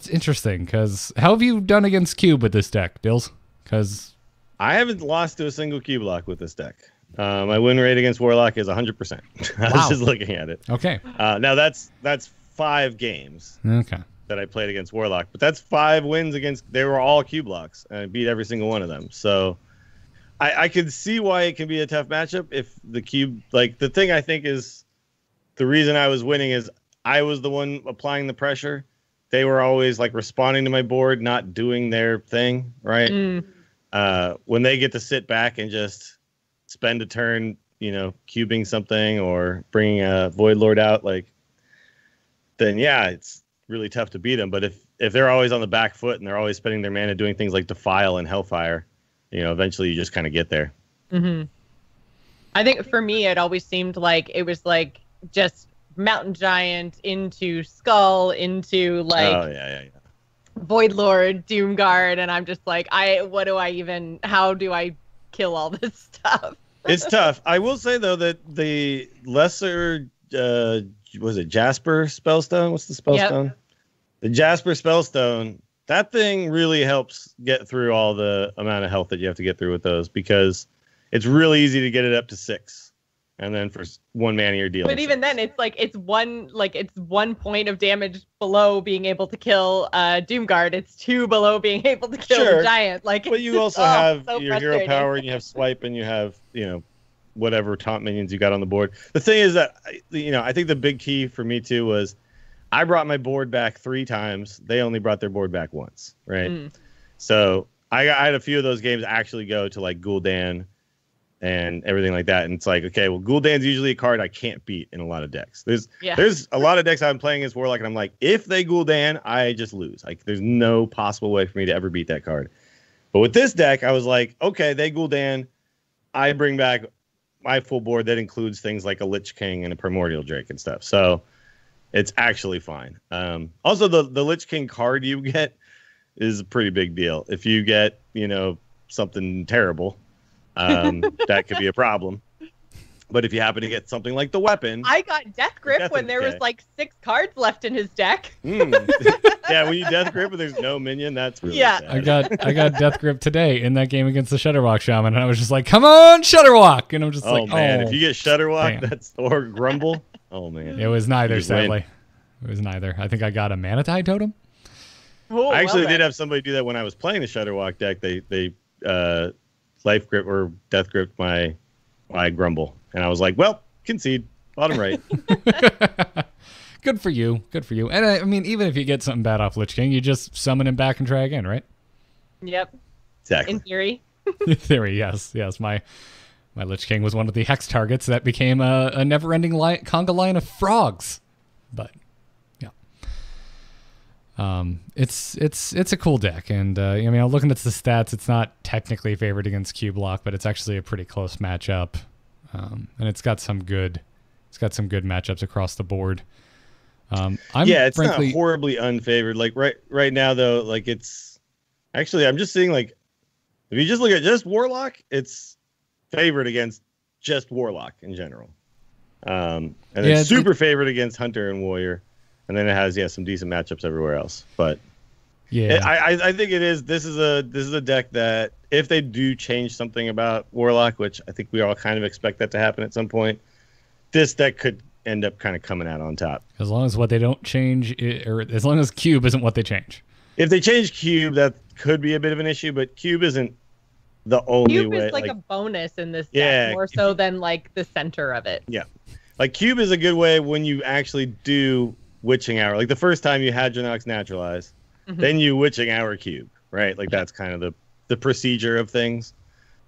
interesting, because how have you done against Cube with this deck, Dills? Because I haven't lost to a single Cube block with this deck. My win rate against Warlock is 100%. I was just looking at it. Okay. Now that's 5 games that I played against Warlock, but that's 5 wins against. They were all Cube blocks, and I beat every single one of them. So I could see why it can be a tough matchup if the Cube. Like, the thing I think is the reason I was winning is I was the one applying the pressure. They were always like responding to my board, not doing their thing, right? When they get to sit back and just spend a turn, cubing something or bringing a Void Lord out, then it's really tough to beat them. But if they're always on the back foot and they're always spending their mana doing things like Defile and Hellfire, eventually you just kind of get there. Mm-hmm. I think for me, it always seemed like it was like just Mountain Giant into Skull into Void Lord, Doomguard, and I'm just like, how do I kill all this stuff? It's tough. I will say, though, that the lesser, was it Jasper Spellstone? What's the Spellstone? Yep. The Jasper Spellstone, that thing really helps get through all the amount of health that you have to get through with those, because it's really easy to get it up to 6. And then for 1 mana you're dealing. But even then, it's one point of damage below being able to kill Doomguard. It's 2 below being able to kill the giant. But you also have your hero power, and you have swipe, and you have whatever taunt minions you got on the board. The thing is that I think the big key for me too was I brought my board back 3 times. They only brought their board back once, right? So I had a few of those games actually go to like Gul'dan and everything like that. And it's like, okay, well, Gul'dan's usually a card I can't beat in a lot of decks. There's a lot of decks I'm playing as Warlock, and I'm like, if they Gul'dan, I just lose. Like, there's no possible way for me to ever beat that card. But with this deck, I was like, okay, they Gul'dan, I bring back my full board that includes things like a Lich King and a Primordial Drake and stuff. So it's actually fine. Also, the Lich King card you get is a pretty big deal. If you get, something terrible, that could be a problem. But if you happen to get something like the weapon, I got Death Grip when there was like 6 cards left in his deck. Yeah, when you Death Grip and there's no minion, that's really sad. I got Death Grip today in that game against the Shutterwalk Shaman, and I was just like, "Come on, Shutterwalk!" And I'm just like, man, if you get Shutterwalk, or Grumble, oh man, it was neither. Sadly, it was neither. I think I got a Mana Tide Totem. I actually did have somebody do that when I was playing the Shutterwalk deck. They Life Grip or Death Grip my Grumble. And I was like, well, concede. Bottom right. Good for you. Good for you. And I mean, even if you get something bad off Lich King, you just summon him back and try again, right? Yep. Exactly. In theory. In theory, yes. Yes, my Lich King was one of the hex targets that became a never-ending conga line of frogs. But, yeah. It's a cool deck. And, I mean, looking at the stats, it's not technically favored against Q-Block, but it's actually a pretty close matchup. And it's got some good matchups across the board. It's not horribly unfavored. Like right now though, like it's actually, I'm just seeing like, if you just look at just Warlock, it's favored against just Warlock in general. And it's super favored against Hunter and Warrior. And then it has, some decent matchups everywhere else. But I think it is. This is a deck that if they do change something about Warlock, which I think we all kind of expect that to happen at some point, this deck could end up kind of coming out on top. As long as what they don't change, or as long as cube isn't what they change. If they change cube, that could be a bit of an issue, but cube isn't the only Cube way. is like a bonus in this deck, Yeah, more so than like the center of it. Yeah. Like cube is a good way when you actually do witching hour. Like the first time you had Janox naturalize, then you witching hour cube, right? Like that's kind of the procedure of things.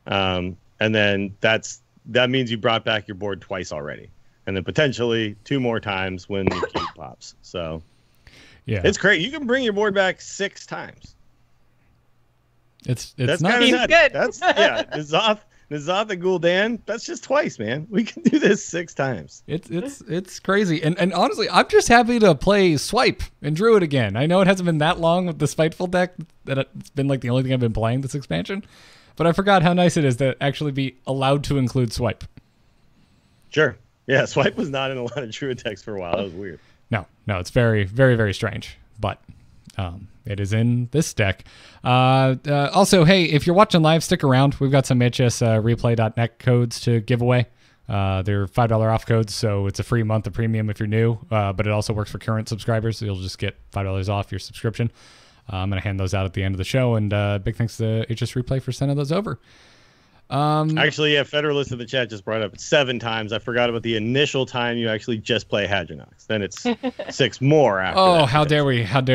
And then that means you brought back your board twice already. And then potentially 2 more times when the cube pops. So yeah, it's great. You can bring your board back 6 times. It's that's not He's good. That's N'Zoth and Gul'dan. That's just twice, man. We can do this 6 times. It's crazy. And honestly, I'm just happy to play Swipe and Druid again. I know it hasn't been that long with the Spiteful deck that it's been like the only thing I've been playing this expansion, but I forgot how nice it is to actually be allowed to include Swipe. Sure. Yeah, Swipe was not in a lot of Druid decks for a while. That was weird. No, it's very, very, very strange, but it is in this deck. Also, hey, if you're watching live, stick around. We've got some hsreplay.net codes to give away. They're $5 off codes, so it's a free month of premium if you're new, but it also works for current subscribers, so you'll just get $5 off your subscription. I'm going to hand those out at the end of the show, and big thanks to HS Replay for sending those over. Actually, yeah, Federalist in the chat just brought up 7 times. I forgot about the initial time you actually just play Hadronox. Then it's 6 more after. Oh, that. how dare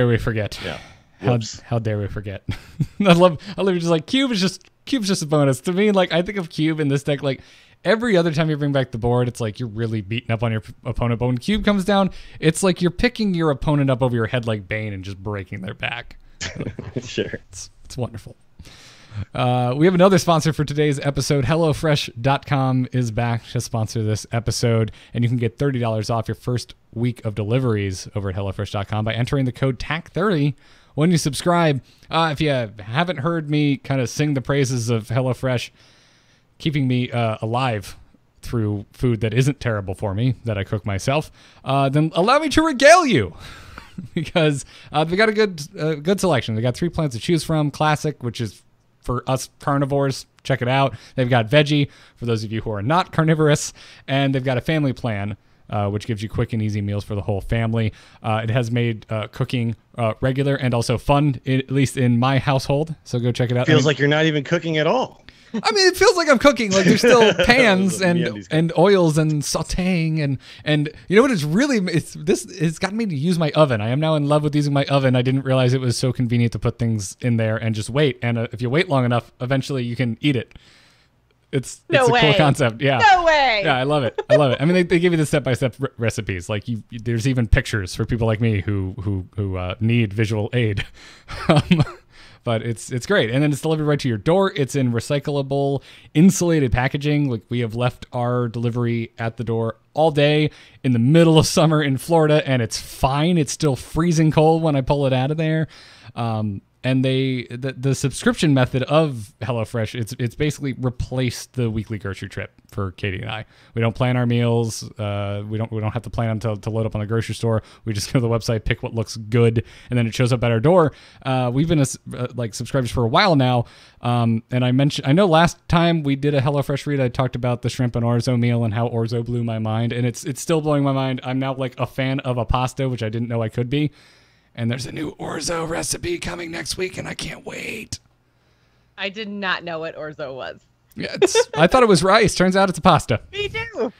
we forget? Yeah. How dare we forget? I love just like cube's just a bonus to me. Like I think of cube in this deck like every other time you bring back the board, it's like you're really beating up on your opponent. But when cube comes down, it's like you're picking your opponent up over your head like Bane and just breaking their back. Sure, it's wonderful. We have another sponsor for today's episode. HelloFresh.com is back to sponsor this episode, and you can get $30 off your first week of deliveries over at HelloFresh.com by entering the code TAC30 when you subscribe. If you haven't heard me kind of sing the praises of HelloFresh, keeping me alive through food that isn't terrible for me, that I cook myself, then allow me to regale you. Because they got a good selection. They got 3 plans to choose from. Classic, which is for us carnivores, check it out. They've got veggie for those of you who are not carnivorous, and they've got a family plan, which gives you quick and easy meals for the whole family. It has made cooking regular and also fun, at least in my household. So go check it out. Feels like you're not even cooking at all. I mean, it feels like I'm cooking. Like there's still pans and oils and sautéing and you know what? It's gotten me to use my oven. I am now in love with using my oven. I didn't realize it was so convenient to put things in there and just wait. And if you wait long enough, eventually you can eat it. It's a cool concept. Yeah. No way. Yeah, I love it. I mean, they give you the step-by-step recipes. Like there's even pictures for people like me who need visual aid. But it's great. And then it's delivered right to your door. It's in recyclable, insulated packaging. Like we have left our delivery at the door all day in the middle of summer in Florida, and it's fine. It's still freezing cold when I pull it out of there. And the subscription method of HelloFresh, it's basically replaced the weekly grocery trip for Katie and I. We don't plan our meals. We don't have to plan them to load up on the grocery store. We just go to the website, pick what looks good, and then it shows up at our door. We've been like subscribers for a while now. And I know last time we did a HelloFresh read, I talked about the shrimp and orzo meal and how orzo blew my mind, and it's still blowing my mind. I'm now like a fan of a pasta, which I didn't know I could be. And there's a new orzo recipe coming next week, and I can't wait. I did not know what orzo was. Yeah, I thought it was rice. Turns out it's a pasta. Me too.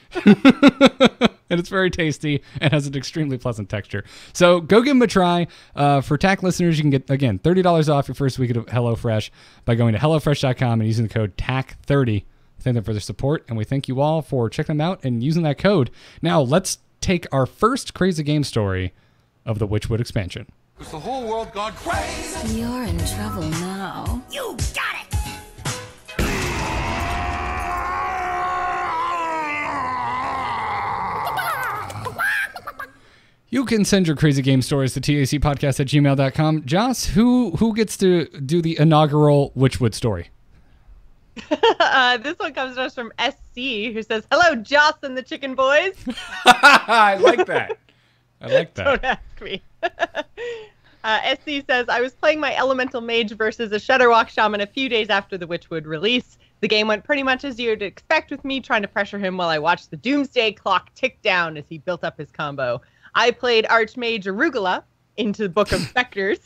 And it's very tasty and has an extremely pleasant texture. So go give them a try. For TAC listeners, you can get, again, $30 off your first week of HelloFresh by going to HelloFresh.com and using the code TAC30. Thank them for their support, and we thank you all for checking them out and using that code. Now, let's take our first crazy game story of the Witchwood expansion. Is the whole world gone crazy? You're in trouble now. You got it! You can send your crazy game stories to tacpodcast@gmail.com. Joss, who gets to do the inaugural Witchwood story? This one comes to us from SC, who says, "Hello, Joss and the Chicken Boys." I like that. Don't ask me. SC says, "I was playing my Elemental Mage versus a Shudderwalk Shaman a few days after the Witchwood release. The game went pretty much as you'd expect, with me trying to pressure him while I watched the doomsday clock tick down as he built up his combo. I played Archmage Arugula into the Book of Specters,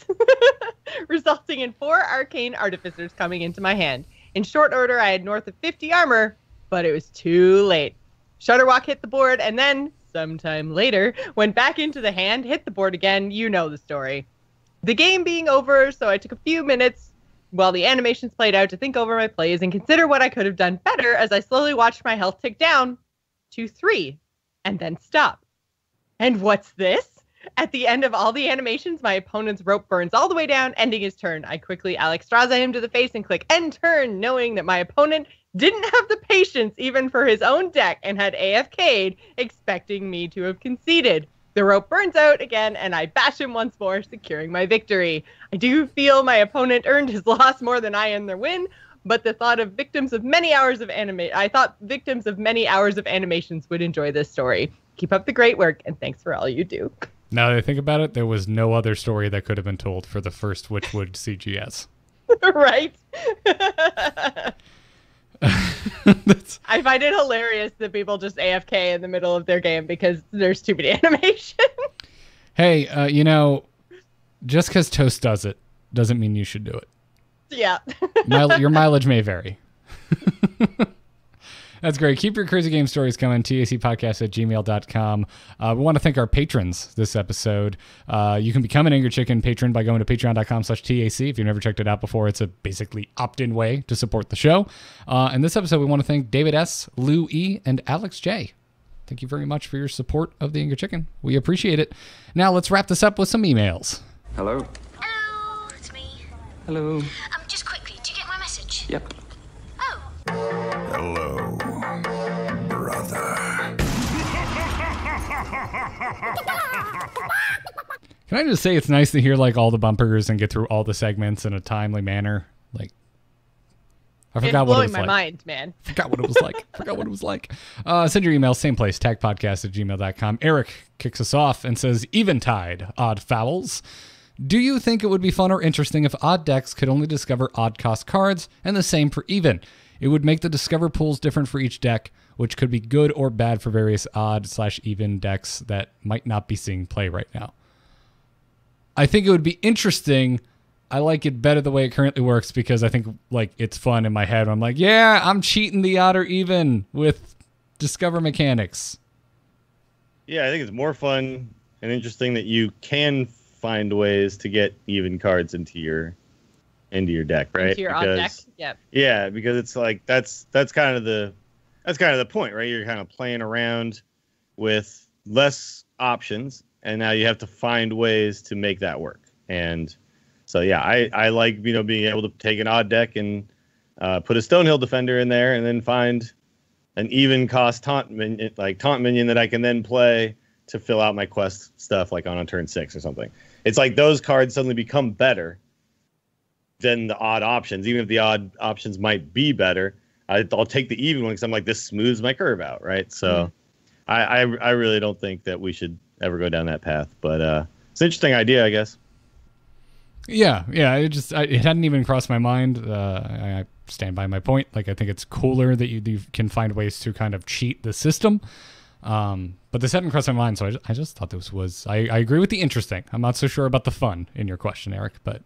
resulting in 4 Arcane Artificers coming into my hand. In short order, I had north of 50 armor, but it was too late. Shudderwalk hit the board, and then, sometime later, went back into the hand, hit the board again. You know the story. The game being over, so I took a few minutes while the animations played out to think over my plays and consider what I could have done better as I slowly watched my health tick down to 3 and then stop. And what's this? At the end of all the animations, my opponent's rope burns all the way down, ending his turn. I quickly Alexstrasza him to the face and click end turn, knowing that my opponent didn't have the patience even for his own deck and had AFK'd, expecting me to have conceded. The rope burns out again, and I bash him once more, securing my victory. I do feel my opponent earned his loss more than I earned their win, but the thought of victims of many hours of I thought victims of many hours of animations would enjoy this story. Keep up the great work, and thanks for all you do. Now that I think about it, there was no other story that could have been told for the first Witchwood CGS. Right? I find it hilarious that people just AFK in the middle of their game because there's too many animations. Hey, just because Toast does it doesn't mean you should do it. Yeah. Your mileage may vary. That's great. Keep your crazy game stories coming. tacpodcast@gmail.com. We want to thank our patrons this episode. You can become an Angry Chicken patron by going to patreon.com/TAC. If you've never checked it out before, it's a basically opt-in way to support the show. And this episode, we want to thank David S., Lou E., and Alex J. Thank you very much for your support of the Angry Chicken. We appreciate it. Now let's wrap this up with some emails. Hello. Hello, it's me. Hello. Just quickly, do you get my message? Yep. Oh. Hello, brother. Can I just say it's nice to hear like all the bumpers and get through all the segments in a timely manner? Like, I forgot what it was like. It's blowing my mind, man. Forgot what it was like. Send your email, same place, tagpodcast@gmail.com. Eric kicks us off and says, Eventide, odd fouls. Do you think it would be fun or interesting if odd decks could only discover odd cost cards, and the same for even? It would make the discover pools different for each deck, which could be good or bad for various odd/even decks that might not be seeing play right now. I think it would be interesting. I like it better the way it currently works because I think like it's fun in my head. I'm like, yeah, I'm cheating the odd or even with discover mechanics. Yeah, I think it's more fun and interesting that you can find ways to get even cards into your deck, right? Into your odd deck, yeah. Yeah, because it's like that's kind of the point, right? You're kind of playing around with less options, and now you have to find ways to make that work. And so, yeah, I like being able to take an odd deck and put a Stonehill Defender in there, and then find an even cost taunt minion that I can then play to fill out my quest stuff, like on a turn 6 or something. It's like those cards suddenly become better than the odd options, even if the odd options might be better. I'll take the even one because I'm like, this smooths my curve out, right? So I really don't think that we should ever go down that path, but it's an interesting idea, I guess. Yeah. It hadn't even crossed my mind. I stand by my point. Like, I think it's cooler that you can find ways to kind of cheat the system. But this hadn't crossed my mind, so I just thought this was. I agree with the interesting. I'm not so sure about the fun in your question, Eric, but.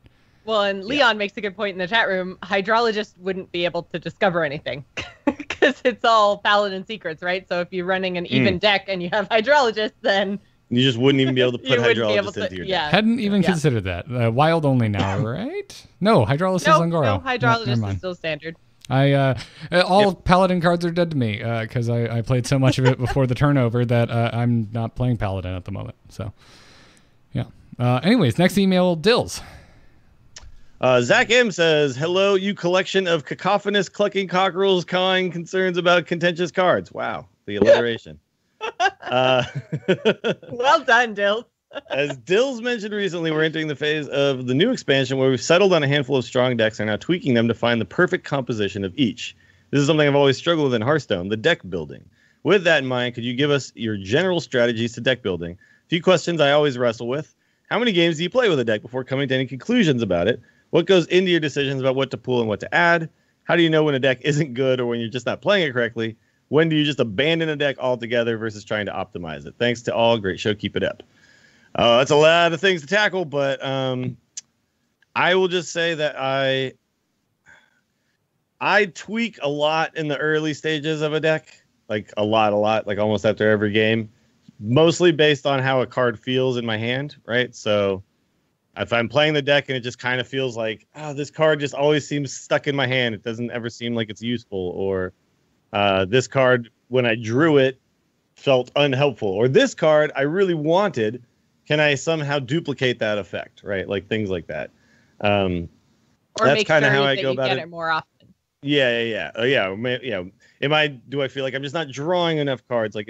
Well, and Leon makes a good point in the chat room. Hydrologist wouldn't be able to discover anything because it's all Paladin secrets, right? So if you're running an even deck and you have Hydrologist, then you just wouldn't even be able to put Hydrologist into your deck. Yeah. Hadn't even considered that. Wild only now, right? No, Hydrologist is on Goro. No, Hydrologist is still standard. All Paladin cards are dead to me because I played so much of it before the turnover that I'm not playing Paladin at the moment. So, yeah. Anyways, next email, Dills. Zach M says, hello, you collection of cacophonous clucking cockerels cawing concerns about contentious cards. Wow, the alliteration. Well done, Dills. As Dills mentioned recently, we're entering the phase of the new expansion where we've settled on a handful of strong decks and are now tweaking them to find the perfect composition of each. This is something I've always struggled with in Hearthstone, the deck building. With that in mind, could you give us your general strategies to deck building? A few questions I always wrestle with. How many games do you play with a deck before coming to any conclusions about it? What goes into your decisions about what to pull and what to add? how do you know when a deck isn't good or when you're just not playing it correctly? When do you just abandon a deck altogether versus trying to optimize it? Thanks to all. Great show. Keep it up. That's a lot of things to tackle, but I will just say that I tweak a lot in the early stages of a deck, like a lot, like almost after every game, mostly based on how a card feels in my hand, right? So if I'm playing the deck and it just kind of feels like, this card just always seems stuck in my hand, it doesn't ever seem like it's useful, or this card, when I drew it, felt unhelpful, or this card I really wanted, can I somehow duplicate that effect, right? Like things like that. Or that's kind of sure how I that go you about get it. it more often. Yeah. Do I feel like I'm just not drawing enough cards? Like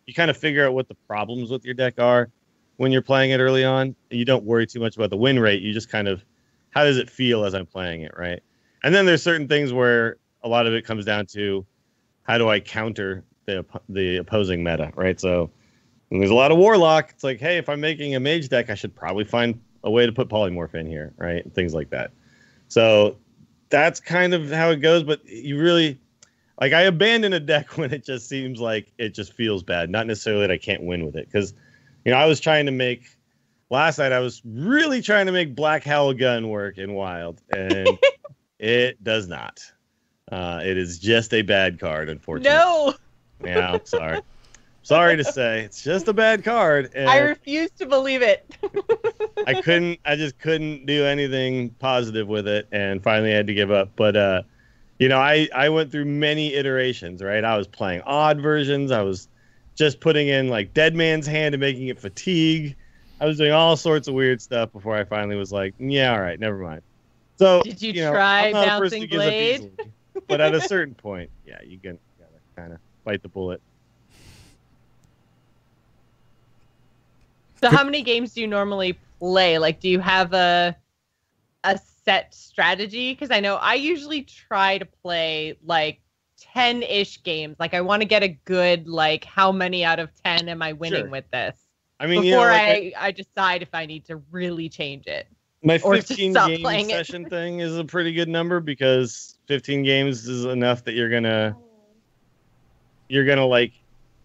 you kind of figure out what the problems with your deck are when you're playing it early on. You don't worry too much about the win rate. You just kind of, how does it feel as I'm playing it, right? And then there's certain things where a lot of it comes down to how do I counter the opposing meta, right? So when there's a lot of Warlock, it's like, hey, if I'm making a mage deck, I should probably find a way to put Polymorph in here, right? And things like that. So that's kind of how it goes, but you really, like, I abandon a deck when it just seems like it just feels bad, not necessarily that I can't win with it. Because, I was trying to make, last night I was really trying to make Black Hell Gun work in Wild, and it does not. It is just a bad card, unfortunately. No! Yeah, I'm sorry. Sorry to say, it's just a bad card. And I refuse to believe it. I just couldn't do anything positive with it, and finally I had to give up. But, I went through many iterations, right? I was playing odd versions. I was just putting in, like, Dead Man's Hand and making it fatigue. I was doing all sorts of weird stuff before I finally was like, yeah, all right, never mind. So, did you try I'm not a person Bouncing who gives up Blade? easily. But at a certain point, yeah, you gotta kind of bite the bullet. So how many games do you normally play? Like, do you have a set strategy? Because I know I usually try to play like 10-ish games. Like, I want to get a good, like, how many out of 10 am I winning with this? I mean, before I decide if I need to really change it. My 15 game session it. thing is a pretty good number, because 15 games is enough that you're gonna like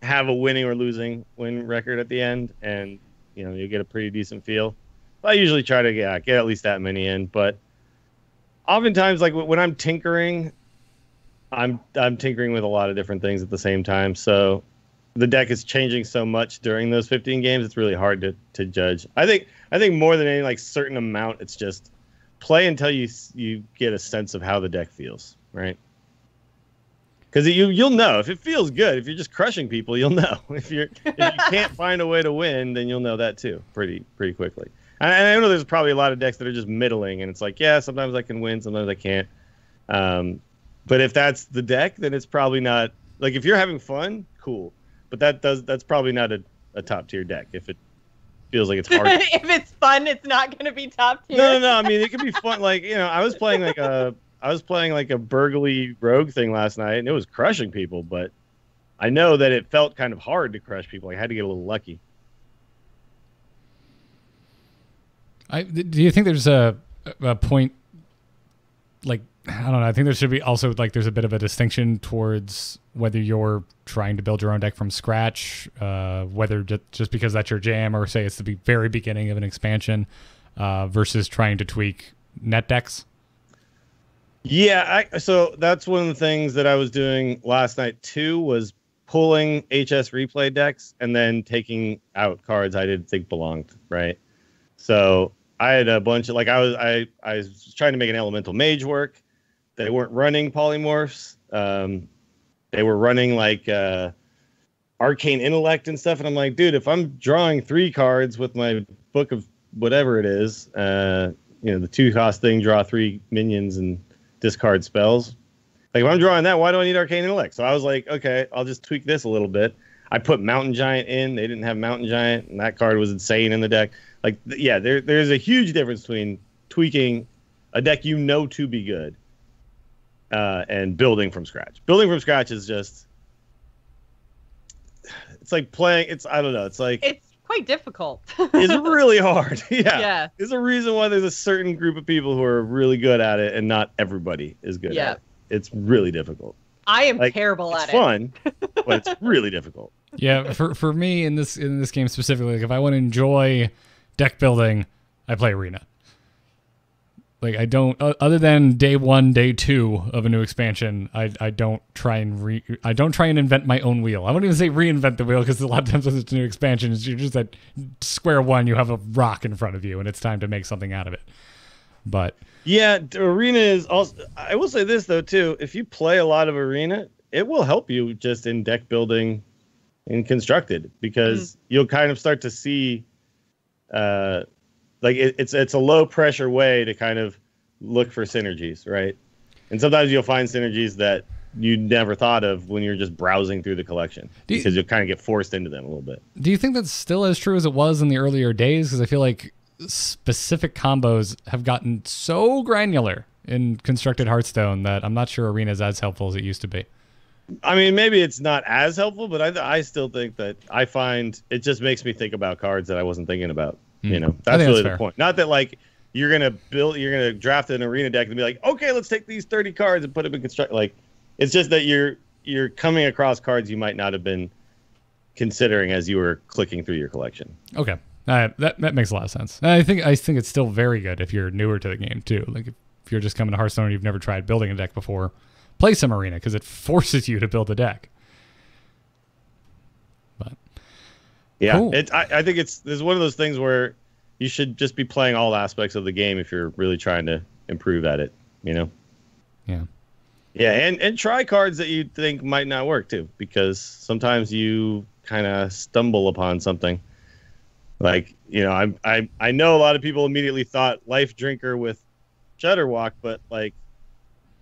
have a winning or losing win record at the end, and you get a pretty decent feel. I usually try to get at least that many in, but oftentimes, like, when I'm tinkering, I'm tinkering with a lot of different things at the same time. So the deck is changing so much during those 15 games, it's really hard to judge. I think more than any, like, certain amount, it's just play until you get a sense of how the deck feels, right? Because you'll know if it feels good. If you're just crushing people, you'll know. If you can't find a way to win, then you'll know that too pretty quickly. And I know there's probably a lot of decks that are just middling, and it's like, yeah, sometimes I can win, sometimes I can't. But if that's the deck, then it's probably not, like, if you're having fun, cool. But that's probably not a top tier deck if it feels like it's hard. If it's fun, it's not going to be top tier. No. I mean, it can be fun. Like, I was playing like a burglary rogue thing last night, and it was crushing people. But I know that it felt kind of hard to crush people. I had to get a little lucky. Do you think there's a point, like, I don't know, I think there should be also, like, there's a bit of a distinction towards whether you're trying to build your own deck from scratch, whether just because that's your jam, or say it's the very beginning of an expansion, versus trying to tweak net decks? Yeah, so that's one of the things that I was doing last night too, was pulling HS replay decks and then taking out cards I didn't think belonged, right? So I had a bunch of, like, I was trying to make an elemental mage work. They weren't running polymorphs. They were running, like, arcane intellect and stuff, and I'm like, dude, if I'm drawing 3 cards with my book of whatever it is, the 2-cost thing, draw 3 minions and discard spells. Like, if I'm drawing that, why do I need arcane intellect? So I was like, okay, I'll just tweak this a little bit. I put Mountain Giant in. They didn't have Mountain Giant, and that card was insane in the deck. Like, yeah, there's a huge difference between tweaking a deck to be good and building from scratch. Building from scratch is just, it's like playing, I don't know, it's like, it's quite difficult. It's really hard. Yeah. There's a reason why there's a certain group of people who are really good at it, and not everybody is good at it. It's really difficult. I am terrible at it. It's fun, but it's really difficult. Yeah, for me in this game specifically, like if I want to enjoy deck building, I play Arena. Like I don't, other than day 1, day 2 of a new expansion, I don't try and invent my own wheel. I won't even say reinvent the wheel, because a lot of times with it's a new expansion, you're just at square one. You have a rock in front of you, and it's time to make something out of it. But yeah, Arena is also. I will say this though too: if you play a lot of Arena, it will help you just in deck building in Constructed, because you'll kind of start to see. Like it's a low pressure way to kind of look for synergies, right? And sometimes you'll find synergies that you never thought of when you're just browsing through the collection, because you'll kind of get forced into them a little bit. Do you think that's still as true as it was in the earlier days? Because I feel like specific combos have gotten so granular in Constructed Hearthstone that I'm not sure Arena is as helpful as it used to be. I mean, maybe it's not as helpful, but I still think that I find it just makes me think about cards that I wasn't thinking about. You know, that's really the point. Not that like you're gonna draft an Arena deck and be like, okay, let's take these 30 cards and put them in Construct. Like, it's just that you're coming across cards you might not have been considering as you were clicking through your collection. Okay, that makes a lot of sense. And I think it's still very good if you're newer to the game too. Like if you're just coming to Hearthstone and you've never tried building a deck before, play some Arena, because it forces you to build a deck. But yeah, cool. I think it's one of those things where you should just be playing all aspects of the game if you're really trying to improve at it, you know? Yeah. Yeah, and try cards that you think might not work too, because sometimes you kind of stumble upon something. Like, you know, I know a lot of people immediately thought Life Drinker with Shudderwalk, but like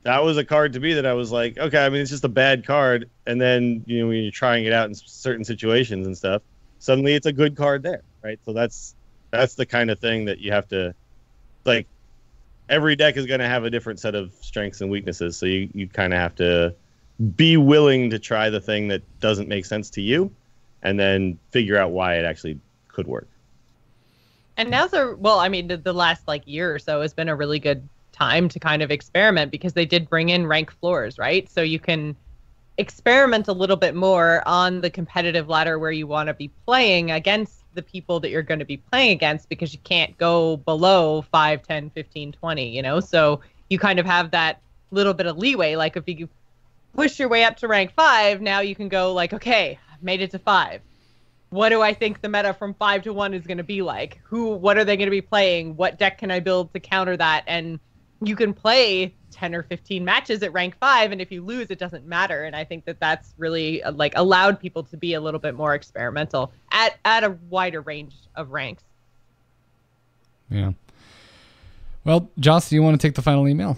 that was a card to me that I was like, okay, I mean, it's just a bad card. And then, you know, when you're trying it out in certain situations and stuff, suddenly it's a good card there, right? So that's the kind of thing that you have to, like, every deck is going to have a different set of strengths and weaknesses. So you kind of have to be willing to try the thing that doesn't make sense to you, and then figure out why it actually could work. And now's the last like year or so has been a really good time to kind of experiment, because they did bring in rank floors, right? So you can experiment a little bit more on the competitive ladder where you want to be playing against the people that you're going to be playing against, because you can't go below 5, 10, 15, 20, you know? So you kind of have that little bit of leeway. Like if you push your way up to rank 5, now you can go like, okay, I've made it to 5. What do I think the meta from 5 to 1 is going to be like? What are they going to be playing? What deck can I build to counter that? And you can play 10 or 15 matches at rank 5, and if you lose, it doesn't matter. And I think that that's really like allowed people to be a little bit more experimental at a wider range of ranks. Yeah. Well, Joss, do you want to take the final email?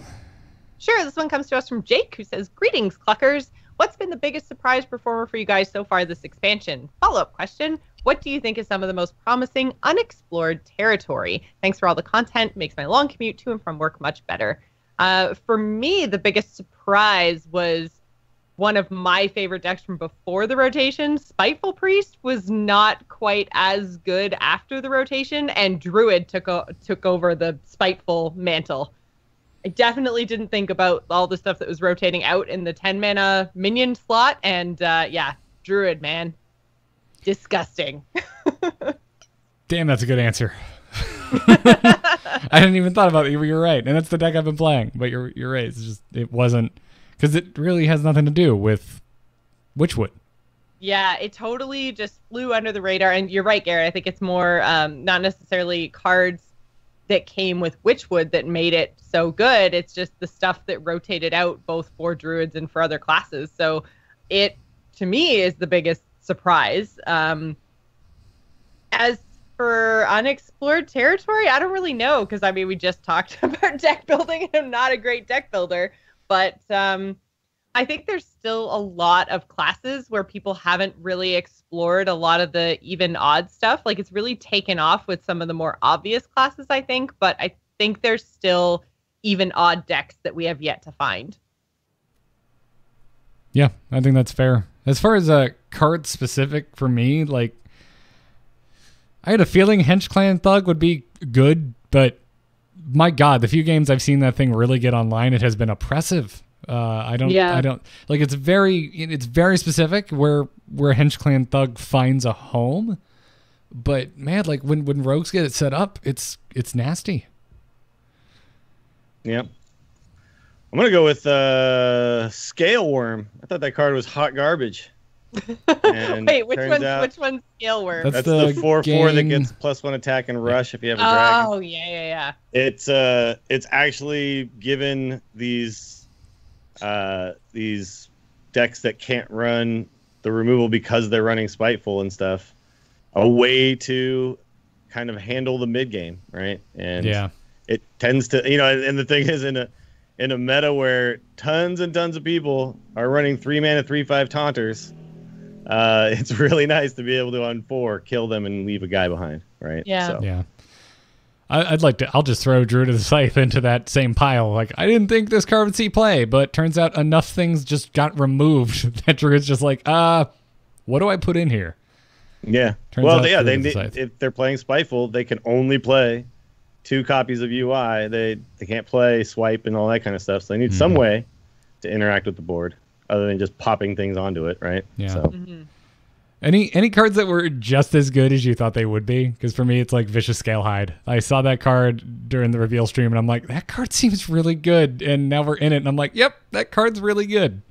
Sure. This one comes to us from Jake, who says, "Greetings, Cluckers. What's been the biggest surprise performer for you guys so far this expansion? Follow-up question. What do you think is some of the most promising, unexplored territory? Thanks for all the content. Makes my long commute to and from work much better." For me, the biggest surprise was one of my favorite decks from before the rotation. Spiteful Priest was not quite as good after the rotation, and Druid took over the Spiteful mantle. I definitely didn't think about all the stuff that was rotating out in the 10-mana minion slot, and yeah, Druid, man. Disgusting. Damn, that's a good answer. I hadn't even thought about it. You're right, and that's the deck I've been playing. But you're right. It's just it wasn't, because it really has nothing to do with Witchwood. Yeah, it totally just flew under the radar. And you're right, Garrett. I think it's more not necessarily cards that came with Witchwood that made it so good. It's just the stuff that rotated out both for druids and for other classes. So it, to me, is the biggest surprise. As for unexplored territory, I don't really know, because I mean, we just talked about deck building, and I'm not a great deck builder, but I think there's still a lot of classes where people haven't really explored a lot of the even odd stuff. Like, it's really taken off with some of the more obvious classes, I think, but I think there's still even odd decks that we have yet to find. Yeah, I think that's fair. As far as card specific for me, like, I had a feeling Hench Clan Thug would be good, but my God, the few games I've seen that thing really get online, it has been oppressive. I don't like it's very specific where Hench Clan Thug finds a home. But man, like when rogues get it set up, it's nasty. Yep. I'm gonna go with Scale Worm. I thought that card was hot garbage. And wait, which one's Scale Worm? That's the 4/4 that gets +1 attack and rush if you have a dragon. Oh yeah. It's actually given these decks that can't run the removal because they're running Spiteful and stuff a way to kind of handle the mid game, right? And it tends to, and the thing is in a meta where tons and tons of people are running 3-mana 3/5 taunters, it's really nice to be able to on 4 kill them and leave a guy behind, right? Yeah. So. Yeah. I'll just throw Druid of the Scythe into that same pile. Like, I didn't think this card would see play, but turns out enough things just got removed that Druid's just like, what do I put in here? Yeah. If they're playing Spiteful, they can only play 2 copies of UI. They can't play Swipe and all that kind of stuff. So they need some way to interact with the board other than just popping things onto it, right? Yeah. So. Any cards that were just as good as you thought they would be? Because for me, it's like Vicious Scalehide. I saw that card during the reveal stream, and I'm like, that card seems really good. And now we're in it, and I'm like, yep, that card's really good.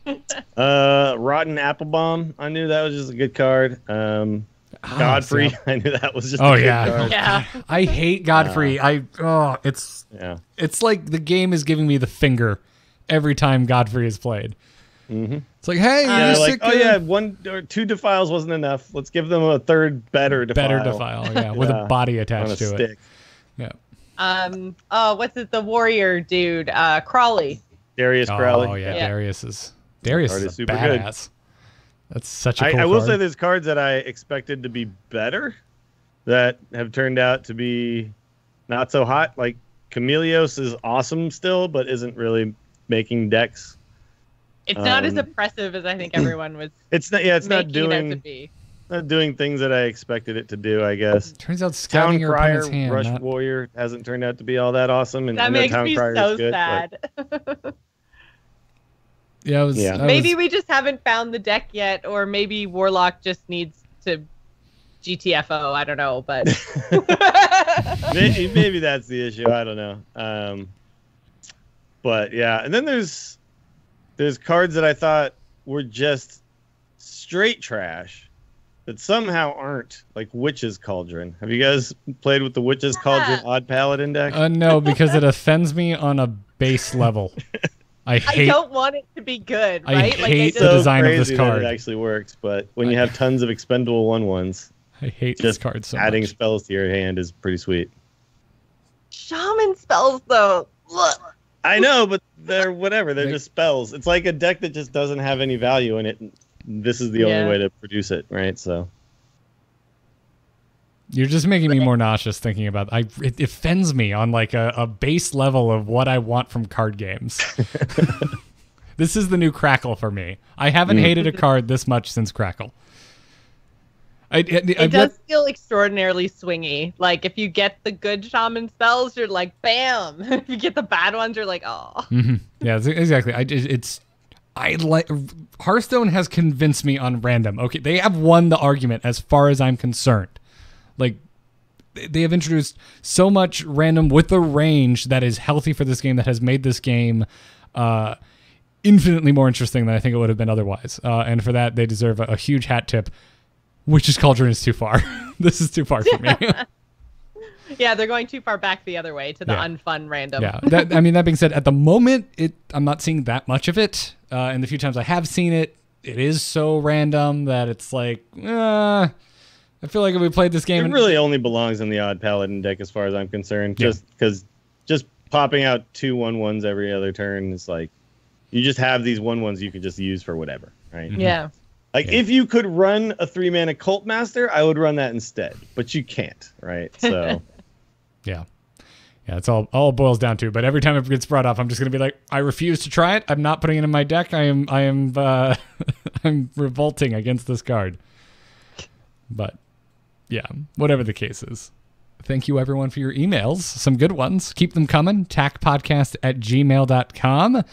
Rotten Applebomb. I knew that was just a good card. Godfrey. So. I knew that was just a good card. Yeah. I hate Godfrey. It's like the game is giving me the finger every time Godfrey is played. Mm-hmm. It's like, hey, 1 or 2 defiles wasn't enough. Let's give them a third better defile. With a body attached to stick. it. Yeah. What's it? The warrior dude, Crawley. Darius Crowley. Oh yeah, Darius is super badass. Good. That's such a cool I will card. say there's cards that I expected to be better that have turned out to be not so hot. Like Chameleos is awesome still, but isn't really making decks. It's not as oppressive as I think everyone was. It's not doing things that I expected it to do, I guess. Turns out scouting your opponent's hand. Rush Warrior hasn't turned out to be all that awesome, and that makes Town me Crier so is good, sad. Maybe we just haven't found the deck yet, or maybe Warlock just needs to GTFO. I don't know, but maybe that's the issue. I don't know. But yeah, and then there's cards that I thought were just straight trash that somehow aren't, like Witch's Cauldron. Have you guys played with the Witch's Cauldron Odd Paladin deck? No, because it offends me on a base level. I don't want it to be good, right? I hate the design of this card. It actually works, but when you have tons of expendable 1/1s, I hate this card so much. Adding spells to your hand is pretty sweet. Shaman spells, though. I know, but they're whatever. They're just spells. It's like a deck that just doesn't have any value in it. This is the only way to produce it, right? So you're just making me more nauseous thinking about it. It offends me on like a base level of what I want from card games. This is the new Crackle for me. I haven't hated a card this much since Crackle. It does feel extraordinarily swingy. Like if you get the good shaman spells, you're like, bam. If you get the bad ones, you're like, oh. Mm-hmm. Yeah, exactly. Hearthstone has convinced me on random. Okay, they have won the argument as far as I'm concerned. Like they have introduced so much random with a range that is healthy for this game, that has made this game infinitely more interesting than I think it would have been otherwise. And for that, they deserve a huge hat tip. Witch's Cauldron is too far. This is too far for me. Yeah, they're going too far back the other way to the unfun random. Yeah, that being said, at the moment, I'm not seeing that much of it. And the few times I have seen it, it is so random that it's like, I feel like if we played this game... It really only belongs in the Odd Paladin deck as far as I'm concerned. Just because just popping out 2 1/1s every other turn is like, you just have these 1/1s you can just use for whatever, right? Mm-hmm. Yeah. Like, if you could run a 3-mana Cult Master, I would run that instead. But you can't, right? So... Yeah, it's all it boils down to. But every time it gets brought up, I'm just gonna be like, I refuse to try it. I'm not putting it in my deck. I'm I'm revolting against this card. But yeah, whatever the case is. Thank you everyone for your emails. Some good ones. Keep them coming. tackpodcast@gmail.com.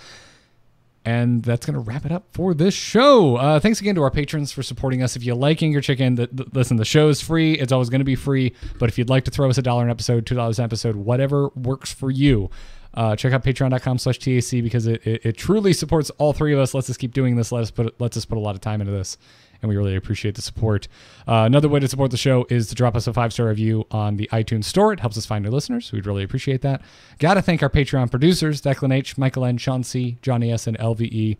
And that's going to wrap it up for this show. Thanks again to our patrons for supporting us. If you like Angry Chicken, listen, the show is free. It's always going to be free. But if you'd like to throw us $1 an episode, $2 an episode, whatever works for you, check out patreon.com/TAC because it truly supports all three of us. Lets us keep doing this. Lets us put a lot of time into this. And we really appreciate the support. Another way to support the show is to drop us a 5-star review on the iTunes store. It helps us find new listeners. We'd really appreciate that. Got to thank our Patreon producers, Declan H., Michael N., Sean C., Johnny S., and LVE.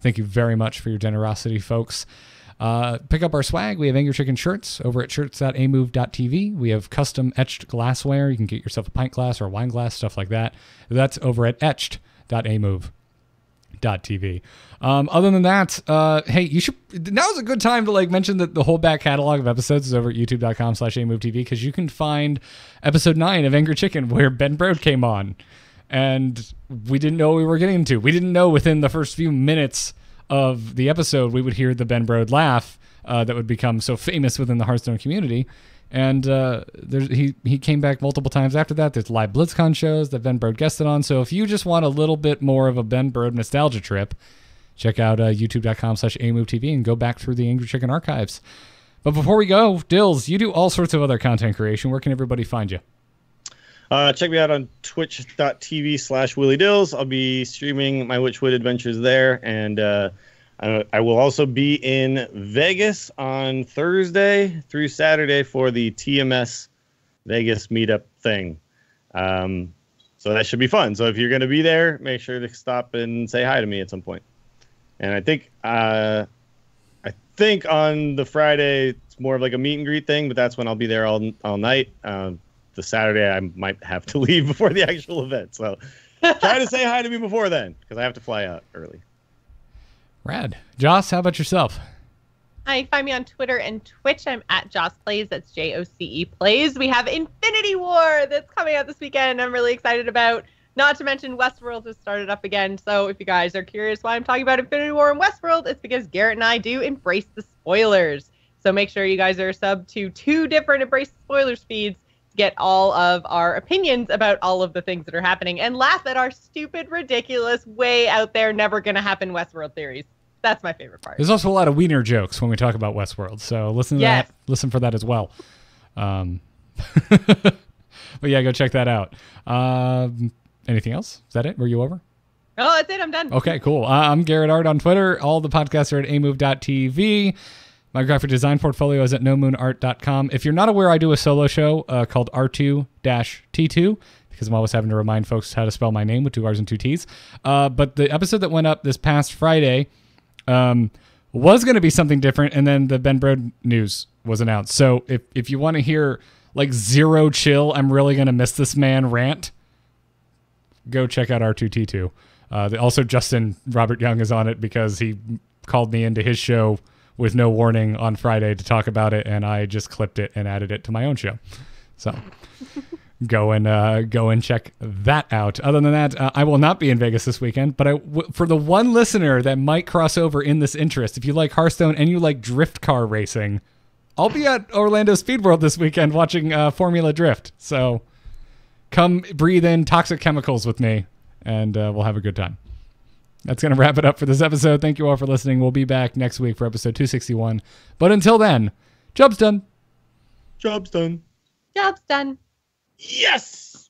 Thank you very much for your generosity, folks. Pick up our swag. We have Angry Chicken shirts over at shirts.amove.tv. We have custom etched glassware. You can get yourself a pint glass or a wine glass, stuff like that. That's over at etched.amove.tv. Other than that, hey, you should. Now's a good time to mention that the whole back catalog of episodes is over at youtube.com/amovetv because you can find episode 9 of Angry Chicken where Ben Brode came on, and we didn't know what we were getting into. We didn't know within the first few minutes of the episode we would hear the Ben Brode laugh that would become so famous within the Hearthstone community. And he came back multiple times after that. There's live BlizzCon shows that Ben Brode guested on. So if you just want a little bit more of a Ben Brode nostalgia trip, check out youtube.com/amovetv and go back through the Angry Chicken archives. But before we go, Dills, you do all sorts of other content creation. Where can everybody find you? Check me out on twitch.tv/WillieDills. I'll be streaming my Witchwood adventures there. And I will also be in Vegas on Thursday through Saturday for the TMS Vegas meetup thing. So that should be fun. So if you're going to be there, make sure to stop and say hi to me at some point. And I think on the Friday it's more of a meet and greet thing, but that's when I'll be there all night. The Saturday I might have to leave before the actual event. So try to say hi to me before then because I have to fly out early. Rad. Joss, how about yourself? Hi, you can find me on Twitter and Twitch. I'm at Joss Plays. That's JOCE Plays. We have Infinity War that's coming out this weekend. I'm really excited about. Not to mention Westworld has started up again. So if you guys are curious why I'm talking about Infinity War and Westworld, it's because Garrett and I do embrace the spoilers. So make sure you guys are subbed to 2 different Embrace the Spoilers feeds to get all of our opinions about all of the things that are happening and laugh at our stupid, ridiculous, way out there, never going to happen Westworld theories. That's my favorite part. There's also a lot of wiener jokes when we talk about Westworld, so listen to that. Listen for that as well. But yeah, go check that out. Anything else? Is that it? Were you over? Oh, that's it. I'm done. Okay, cool. I'm Garrett Art on Twitter. All the podcasts are at amove.tv. My graphic design portfolio is at nomoonart.com. If you're not aware, I do a solo show called R2-T2 because I'm always having to remind folks how to spell my name with 2 R's and 2 T's. But the episode that went up this past Friday was going to be something different, and then the Ben Brode news was announced. So if you want to hear zero chill, I'm really going to miss this man rant, go check out R2-T2. Also, Justin Robert Young is on it because he called me into his show with no warning on Friday to talk about it, and I just clipped it and added it to my own show. So go and check that out. Other than that, I will not be in Vegas this weekend, but for the one listener that might cross over in this interest, if you like Hearthstone and you like drift car racing, I'll be at Orlando Speed World this weekend watching Formula Drift. So come breathe in toxic chemicals with me, and we'll have a good time. That's going to wrap it up for this episode. Thank you all for listening. We'll be back next week for episode 261. But until then, job's done. Job's done. Job's done. Yes!